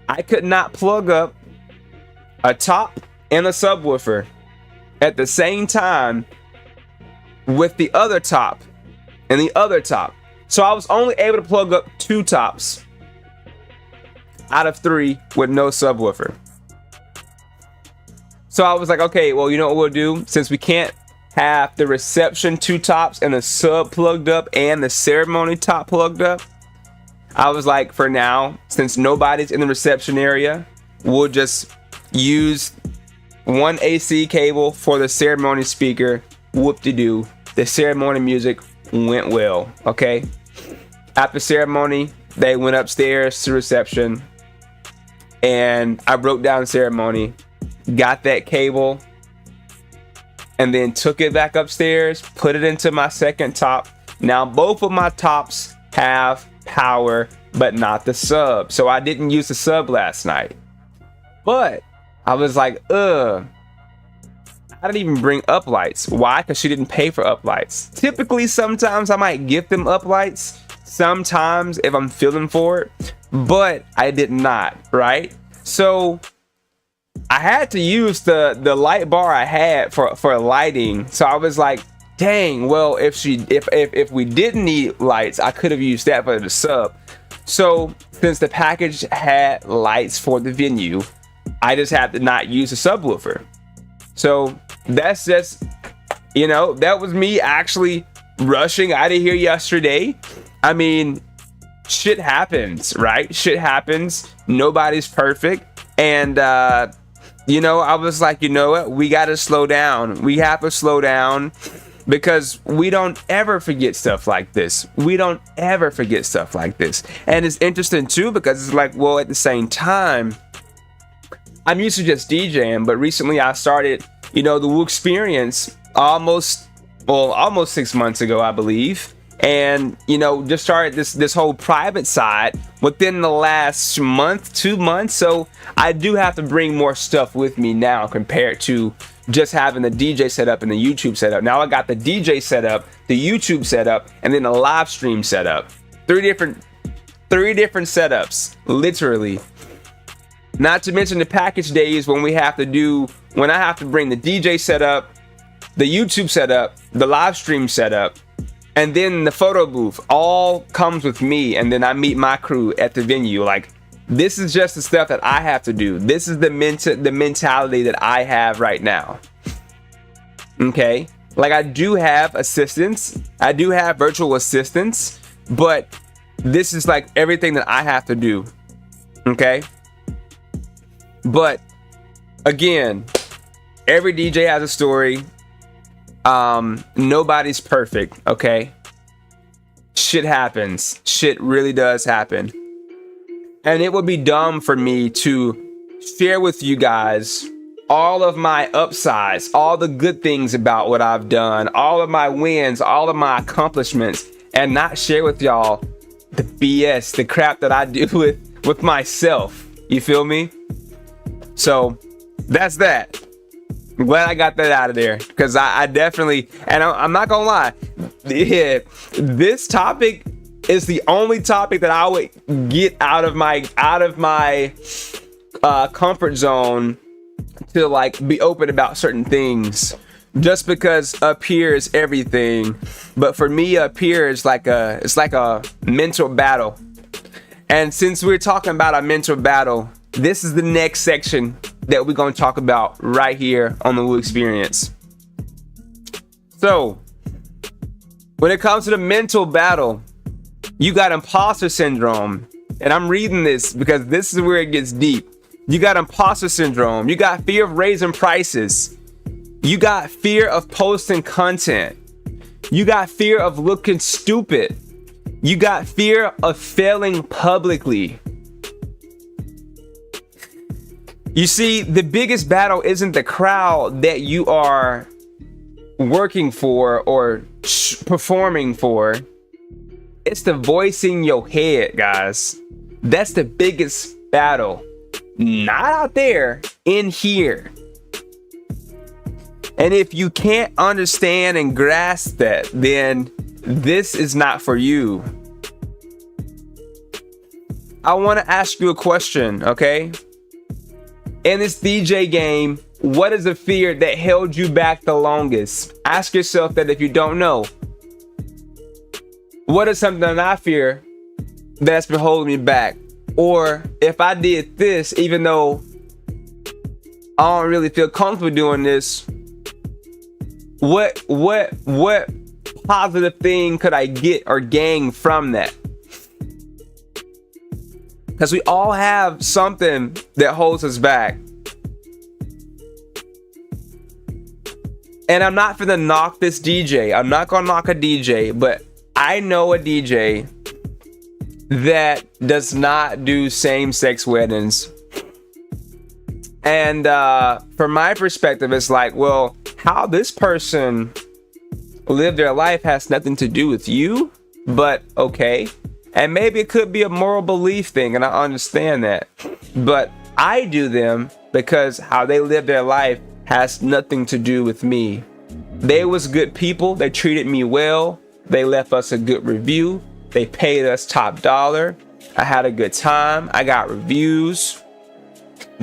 I could not plug up a top and a subwoofer at the same time with the other top and the other top. So I was only able to plug up 2 tops out of 3 with no subwoofer. So I was like, okay, well, you know what we'll do? Since we can't have the reception 2 tops and the sub plugged up and the ceremony top plugged up, I was like, for now, since nobody's in the reception area, we'll just use one AC cable for the ceremony speaker. Whoop-de-doo. The ceremony music went well, okay? After ceremony, they went upstairs to reception, and I broke down ceremony, got that cable, and then took it back upstairs, put it into my second top. Now both of my tops have power, but not the sub. So I didn't use the sub last night. But I was like, I didn't even bring up lights. Why? Because she didn't pay for up lights. Typically, sometimes I might give them up lights. Sometimes if I'm feeling for it, but I did not, right? So I had to use the light bar I had for lighting. So I was like, dang, well, if we didn't need lights, I could have used that for the sub. So since the package had lights for the venue, I just had to not use a subwoofer. So that's just, you know, that was me actually rushing out of here yesterday. I mean, shit happens, right? Shit happens. Nobody's perfect. And, you know, I was like, you know what? We got to slow down. We have to slow down because we don't ever forget stuff like this. We don't ever forget stuff like this. And it's interesting too, because it's like, well, at the same time, I'm used to just DJing, but recently I started, you know, the Woo Experience almost 6 months ago, I believe. And, you know, just started this whole private side within the last month, 2 months. So I do have to bring more stuff with me now compared to just having the DJ setup and the YouTube setup. Now I got the DJ setup, the YouTube setup, and then the live stream setup. Three different setups, literally. Not to mention the package days when I have to bring the DJ setup, the YouTube setup, the live stream setup, and then the photo booth all comes with me, and then I meet my crew at the venue. Like, this is just the stuff that I have to do. This is the mentality that I have right now. Okay? Like, I do have assistants. I do have virtual assistants, but this is like everything that I have to do. Okay? But again, every DJ has a story. Nobody's perfect, okay? Shit happens. Shit really does happen. And it would be dumb for me to share with you guys all of my upsides, all the good things about what I've done, all of my wins, all of my accomplishments, and not share with y'all the BS, the crap that I do with myself. You feel me? So that's that. I'm glad I got that out of there, because I definitely, and I'm not gonna lie, yeah, this topic is the only topic that I would get out of my comfort zone to like be open about certain things, just because up here is everything, but for me up here is like a mental battle. And since we're talking about a mental battle, this is the next section that we're going to talk about right here on the Woo Experience. So, when it comes to the mental battle, you got imposter syndrome. And I'm reading this because this is where it gets deep. You got imposter syndrome. You got fear of raising prices. You got fear of posting content. You got fear of looking stupid. You got fear of failing publicly. You see, the biggest battle isn't the crowd that you are working for or performing for. It's the voice in your head, guys. That's the biggest battle. Not out there, in here. And if you can't understand and grasp that, then this is not for you. I want to ask you a question, okay? In this DJ game, what is the fear that held you back the longest? Ask yourself that if you don't know. What is something that I fear that's been holding me back? Or if I did this, even though I don't really feel comfortable doing this, what positive thing could I get or gain from that? Because we all have something that holds us back. And I'm not finna knock this DJ. I'm not gonna knock a DJ, but I know a DJ that does not do same-sex weddings. And from my perspective, it's like, well, how this person lived their life has nothing to do with you, but okay. And maybe it could be a moral belief thing, and I understand that. But I do them because how they live their life has nothing to do with me. They was good people. They treated me well. They left us a good review. They paid us top dollar. I had a good time. I got reviews.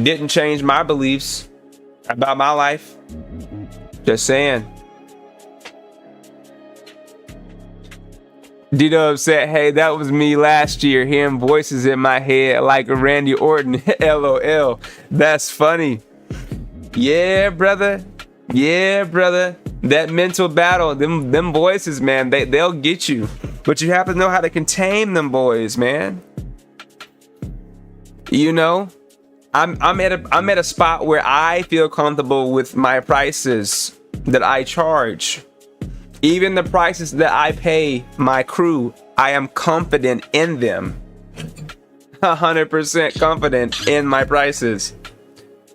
Didn't change my beliefs about my life. Just saying. D-Dub said, hey, that was me last year, hearing voices in my head like Randy Orton. LOL. That's funny. Yeah, brother. Yeah, brother. That mental battle, them voices, man, they'll get you. But you have to know how to contain them boys, man. You know, I'm at a spot where I feel comfortable with my prices that I charge. Even the prices that I pay my crew, I am confident in them. 100% confident in my prices.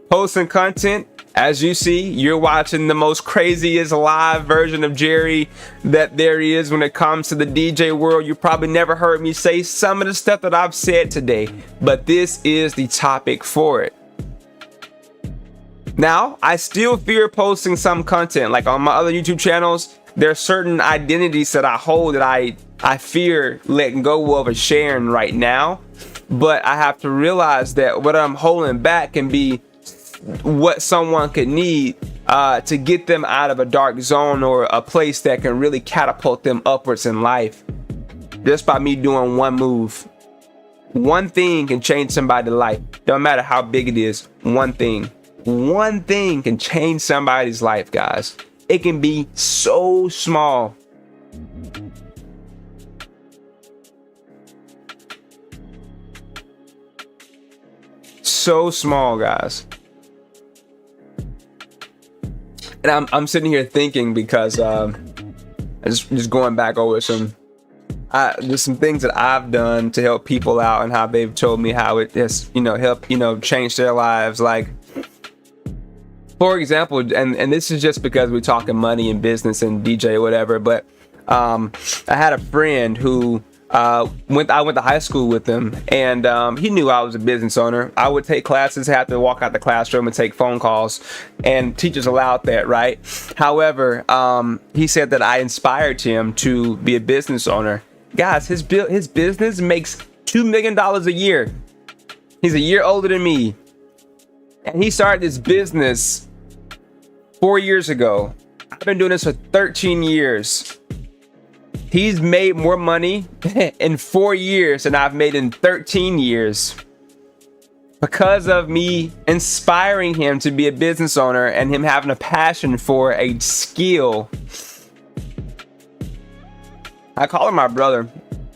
Posting content, as you see, you're watching the most craziest live version of Jerry that there is when it comes to the DJ world. You probably never heard me say some of the stuff that I've said today, but this is the topic for it. Now, I still fear posting some content, like on my other YouTube channels. There are certain identities that I hold that I fear letting go of or sharing right now. But I have to realize that what I'm holding back can be what someone could need to get them out of a dark zone or a place that can really catapult them upwards in life. Just by me doing one move. One thing can change somebody's life. Don't matter how big it is. One thing. One thing can change somebody's life, guys. It can be so small. So small, guys. And I'm sitting here thinking because just going back over there's some things that I've done to help people out and how they've told me how it has, helped, change their lives. Like, for example, and this is just because we're talking money and business and DJ or whatever, but I had a friend who I went to high school with him, and he knew I was a business owner. I would take classes, have to walk out the classroom and take phone calls, and teachers allowed that, right? However, he said that I inspired him to be a business owner. Guys, his business makes $2 million a year. He's a year older than me, and he started this business 4 years ago. I've been doing this for 13 years. He's made more money in 4 years than I've made in 13 years because of me inspiring him to be a business owner and him having a passion for a skill. I call him my brother.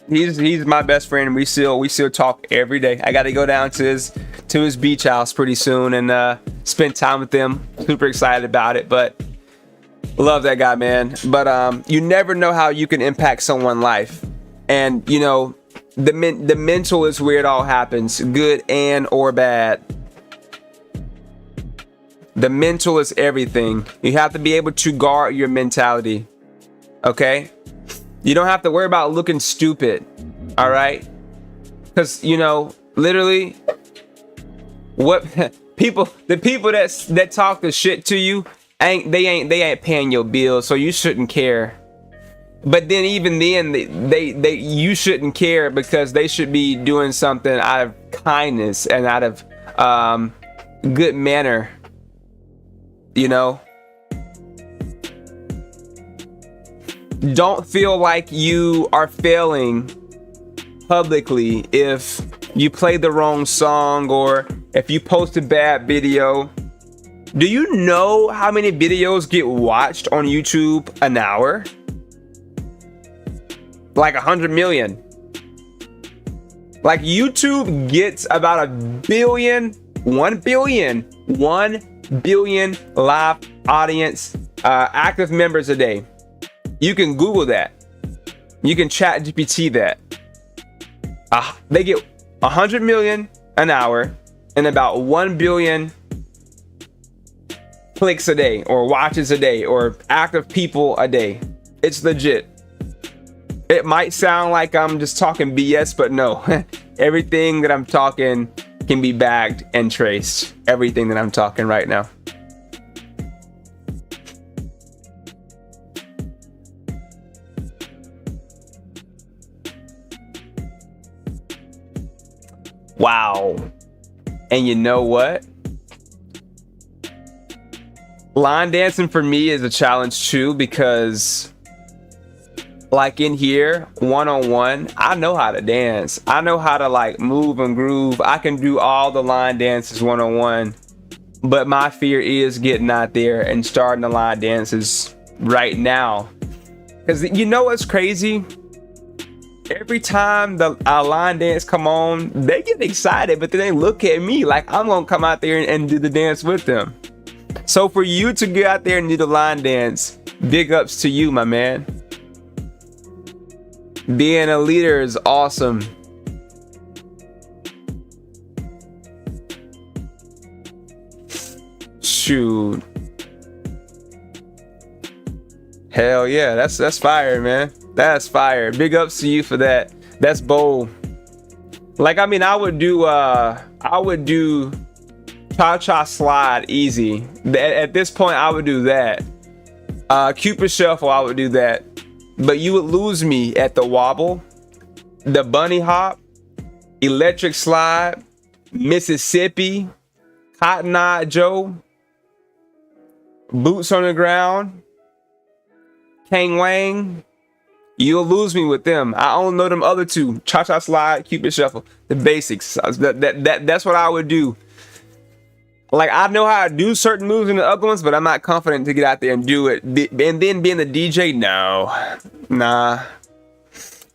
He's my best friend. We still talk every day. I got to go down to his beach house pretty soon and spend time with them. Super excited about it, but love that guy, man. But you never know how you can impact someone's life. And the mental is where it all happens, good and or bad. The mental is everything. You have to be able to guard your mentality. Okay? You don't have to worry about looking stupid. All right? Because literally, the people that talk the shit to you, they ain't paying your bills, so you shouldn't care. But then even then, they you shouldn't care, because they should be doing something out of kindness and out of good manner, you know. Don't feel like you are failing publicly if you play the wrong song or if you post a bad video. Do you know how many videos get watched on YouTube an hour? Like 100 million. Like YouTube gets about 1 billion live audience, active members a day. You can Google that. You can chat GPT that. They get 100 million an hour and about 1 billion clicks a day, or watches a day, or active people a day. It's legit. It might sound like I'm just talking BS, but no. Everything that I'm talking can be bagged and traced. Everything that I'm talking right now. Wow. And you know what? Line dancing for me is a challenge too, because like in here, one-on-one, I know how to dance. I know how to like move and groove. I can do all the line dances one-on-one. But my fear is getting out there and starting the line dances right now. Because you know what's crazy? Every time the line dance come on, they get excited, but then they look at me like I'm gonna come out there and do the dance with them. So for you to get out there and do the line dance, big ups to you, my man. Being a leader is awesome. Shoot. Hell yeah, that's fire, man. That's fire. Big ups to you for that. That's bold. Like, I mean, I would do cha-cha slide easy. At this point, I would do that. Cupid shuffle, I would do that. But you would lose me at the wobble, the bunny hop, electric slide, Mississippi, Cotton Eye Joe, boots on the ground, Kang Wang. You'll lose me with them. I only know them other two: cha-cha slide, Cupid shuffle, the basics. That's what I would do. Like, I know how to do certain moves in the other ones, but I'm not confident to get out there and do it. And then being the DJ, no, nah.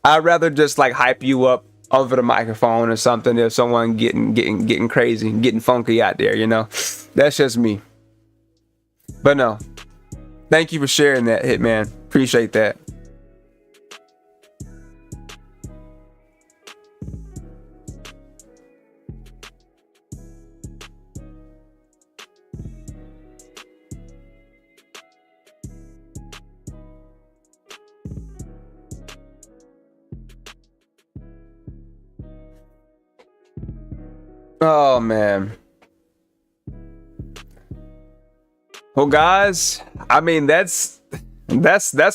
I'd rather just like hype you up over the microphone or something if someone getting crazy, getting funky out there, you know. That's just me. But no, thank you for sharing that, Hitman. Appreciate that. Oh man. Well, guys, I mean, that's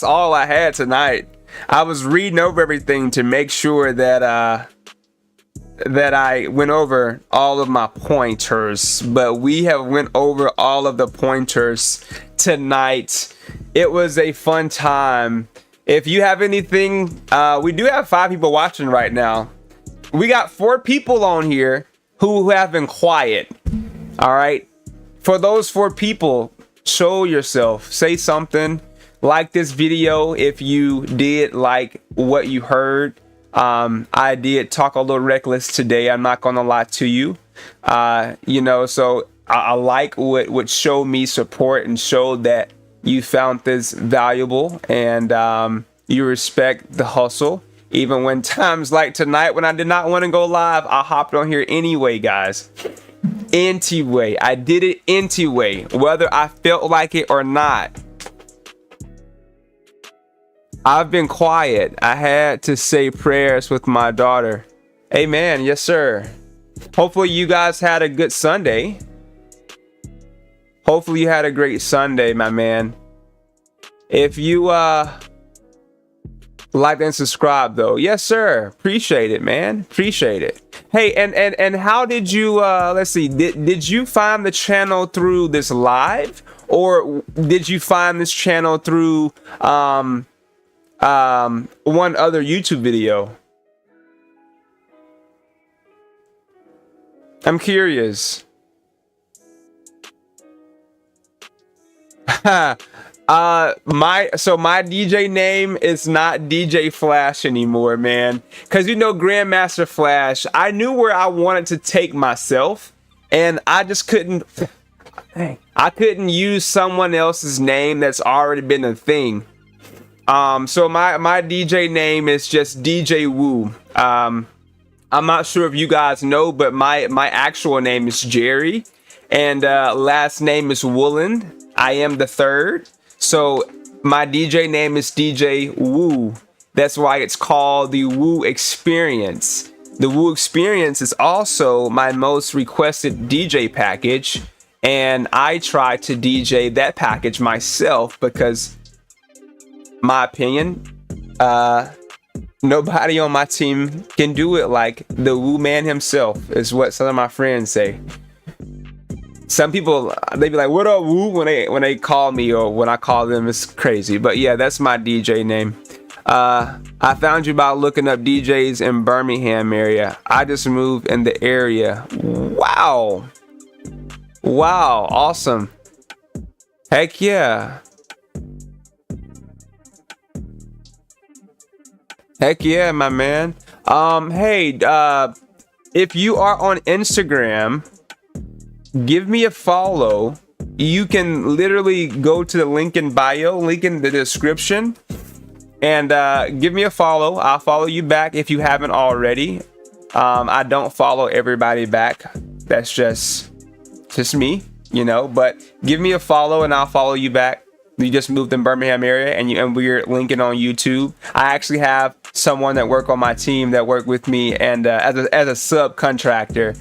all I had tonight. I was reading over everything to make sure that I went over all of my pointers, but we have went over all of the pointers tonight. It was a fun time. If you have anything, we do have 5 people watching right now. We got 4 people on here who have been quiet. All right, for those 4 people, show yourself, say something, like this video if you did like what you heard. I did talk a little reckless today, I'm not gonna lie to you. You know, so I like what showed me support and showed that you found this valuable, and you respect the hustle. Even when times like tonight when I did not want to go live, I hopped on here anyway, guys. Anyway, I did it anyway, whether I felt like it or not. I've been quiet. I had to say prayers with my daughter. Amen. Yes, sir. Hopefully you guys had a good Sunday. Hopefully you had a great Sunday, my man. If you Like and subscribe though. Yes, sir. Appreciate it, man. Appreciate it. Hey, and how did you let's see, did you find the channel through this live, or did you find this channel through one other YouTube video? I'm curious. My DJ name is not DJ Flash anymore, man. Cause you know, Grandmaster Flash, I knew where I wanted to take myself, and I just couldn't. I couldn't use someone else's name that's already been a thing. So my DJ name is just DJ Woo. I'm not sure if you guys know, but my actual name is Jerry, and last name is Woolen. I am the third. So my DJ name is DJ Woo. That's why it's called the Woo Experience. The Woo Experience is also my most requested DJ package, and I try to DJ that package myself because, my opinion, nobody on my team can do it like the Woo man himself, is what some of my friends say. Some people, they be like, "What up, Woo?" when they call me, or when I call them. It's crazy, but yeah, that's my DJ name. I found you by looking up DJs in Birmingham area. I just moved in the area. Wow, awesome. Heck yeah. Heck yeah, my man. Hey, if you are on Instagram, give me a follow. You can literally go to the link in bio, link in the description, and give me a follow. I'll follow you back if you haven't already. I don't follow everybody back. That's just me, you know, but give me a follow and I'll follow you back. You just moved in Birmingham area, and we're linking on YouTube. I actually have someone that work on my team that work with me, and as a subcontractor,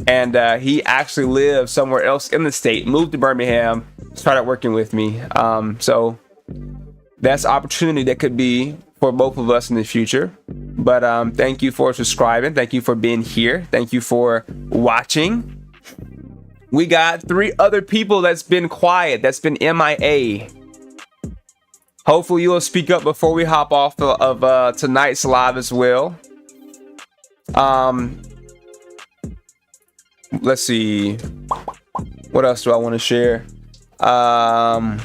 and he actually lives somewhere else in the state, moved to Birmingham, started working with me. So that's an opportunity that could be for both of us in the future. But thank you for subscribing. Thank you for being here. Thank you for watching. We got 3 other people that's been quiet, that's been MIA. Hopefully you'll speak up before we hop off of tonight's live as well. Let's see. What else do I want to share? Got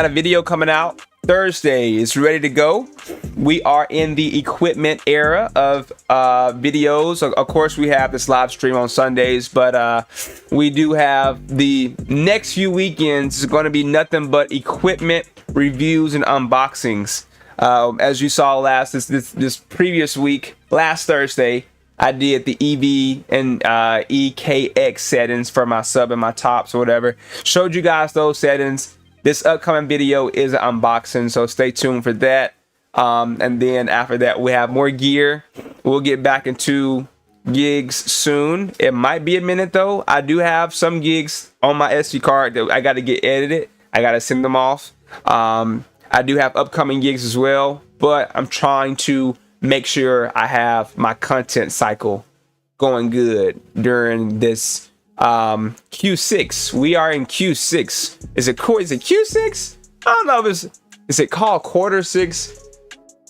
a video coming out Thursday. It's ready to go. We are in the equipment era of videos. Of course, we have this live stream on Sundays, but we do have the next few weekends is going to be nothing but equipment reviews and unboxings. As you saw this previous week, last Thursday, I did the EV and EKX settings for my sub and my tops or whatever. Showed you guys those settings. This upcoming video is an unboxing, so stay tuned for that. And then after that, we have more gear. We'll get back into gigs soon. It might be a minute though. I do have some gigs on my SD card that I got to get edited. I got to send them off. I do have upcoming gigs as well, but I'm trying to make sure I have my content cycle going good during this Q6. We are in Q6. Is it Q6? I don't know if is it called quarter 6?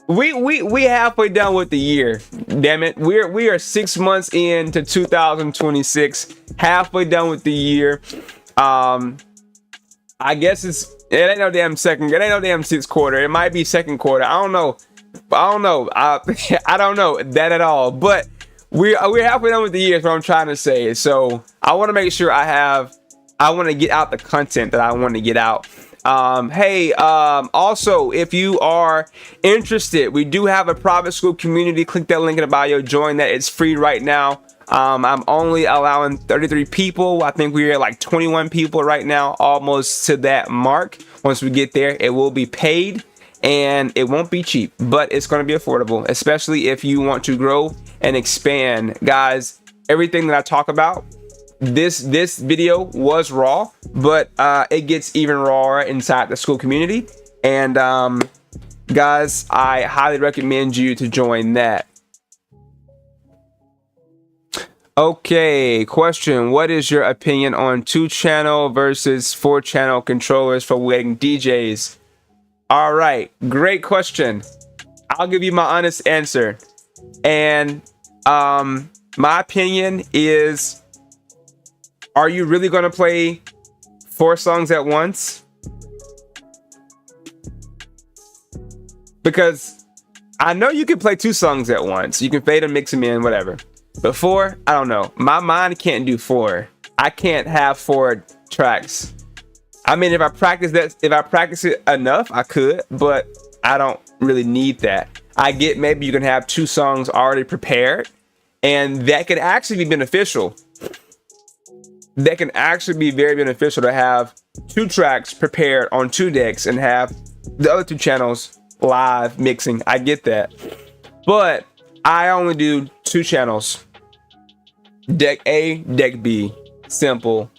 We halfway done with the year. Damn it. We are 6 months into 2026, halfway done with the year. I guess it ain't no damn sixth quarter. It might be second quarter. I don't know. I don't know that at all. But we're halfway done with the year is what I'm trying to say. So I want to make sure I want to get out the content that I want to get out. Hey, also, if you are interested, we do have a private school community. Click that link in the bio, join that. It's free right now. I'm only allowing 33 people. I think we're at like 21 people right now, almost to that mark. Once we get there, it will be paid and it won't be cheap, but it's going to be affordable, especially if you want to grow and expand. Guys, everything that I talk about, this video was raw, but it gets even rawer inside the school community. And guys, I highly recommend you to join that. Okay, question. What is your opinion on 2-channel versus 4-channel controllers for wedding DJs? All right, great question. I'll give you my honest answer. And my opinion is, are you really going to play 4 songs at once? Because I know you can play 2 songs at once. You can fade and mix them in, whatever. But 4, I don't know. My mind can't do 4. I can't have 4 tracks. I mean, if I practice it enough, I could, but I don't really need that. I get maybe you can have 2 songs already prepared, and that can actually be beneficial. That can actually be very beneficial to have 2 tracks prepared on 2 decks and have the other 2 channels live mixing. I get that. But I only do 2 channels. Deck A, deck B. Simple.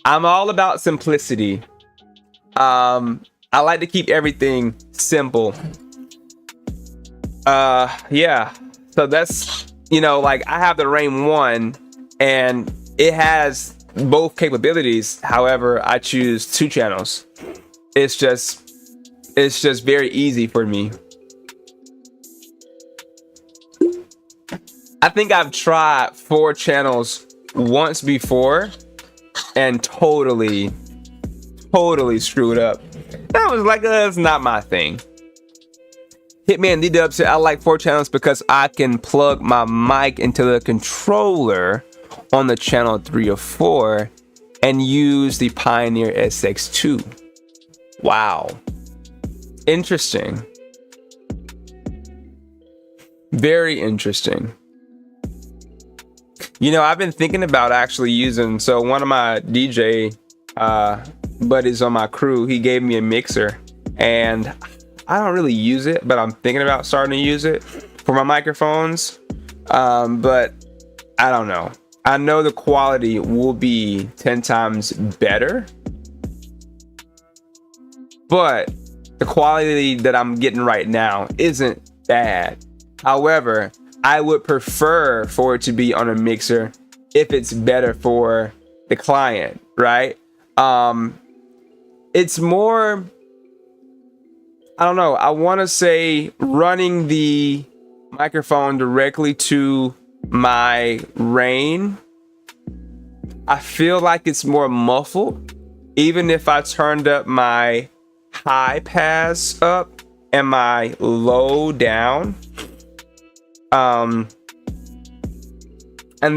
I'm all about simplicity. I like to keep everything simple. Yeah. So that's, like I have the Rain 1 and it has both capabilities. However, I choose 2 channels. It's just very easy for me. I think I've tried 4 channels once before and totally screwed up. I was like, it's not my thing. Hitman D-Dub said, I like 4 channels because I can plug my mic into the controller on the channel 3 or 4 and use the Pioneer SX2. Wow. Interesting. Very interesting. I've been thinking about actually using, so one of my DJ buddies on my crew, he gave me a mixer and I don't really use it, but I'm thinking about starting to use it for my microphones. But I don't know. I know the quality will be 10 times better, but the quality that I'm getting right now isn't bad. However, I would prefer for it to be on a mixer if it's better for the client, right? It's more, I don't know, I want to say running the microphone directly to my Rain. I feel like it's more muffled, even if I turned up my high pass up and my low down. And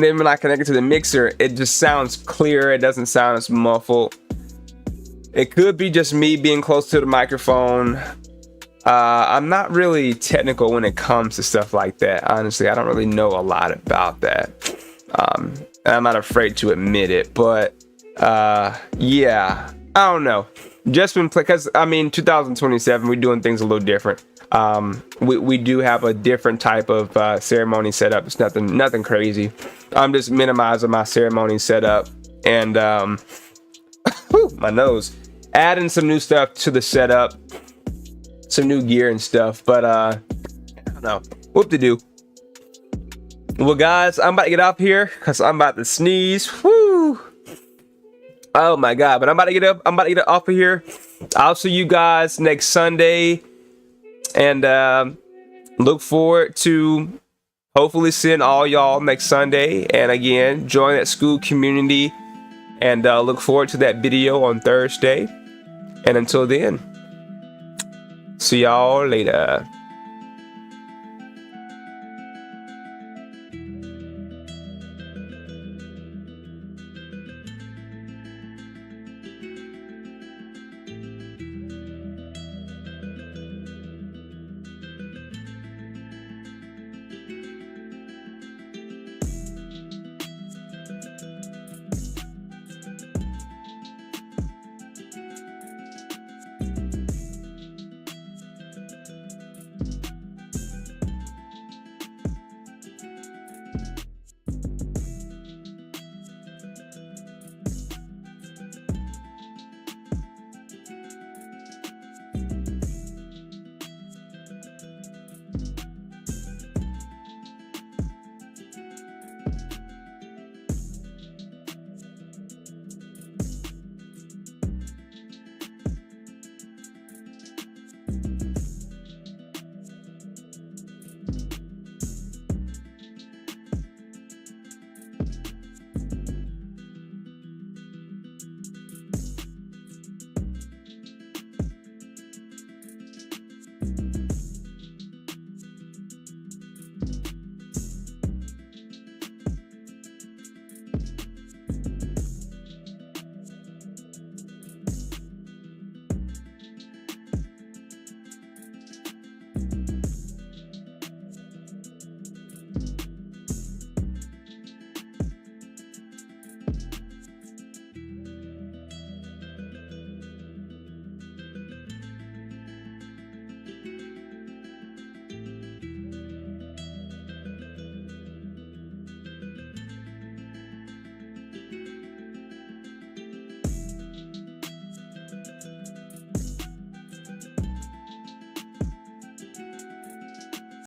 then when I connect it to the mixer, it just sounds clearer. It doesn't sound as muffled. It could be just me being close to the microphone. I'm not really technical when it comes to stuff like that. Honestly, I don't really know a lot about that. And I'm not afraid to admit it, but yeah, I don't know. Just been because 2027, we're doing things a little different. We do have a different type of ceremony setup. It's nothing crazy. I'm just minimizing my ceremony setup and my nose, adding some new stuff to the setup, some new gear and stuff. But I don't know, whoop to do. Well, guys, I'm about to get off here because I'm about to sneeze. Woo! Oh my god! But I'm about to get up. I'm about to get off of here. I'll see you guys next Sunday. And look forward to hopefully seeing all y'all next Sunday. And again, join that school community. And look forward to that video on Thursday. And until then, see y'all later.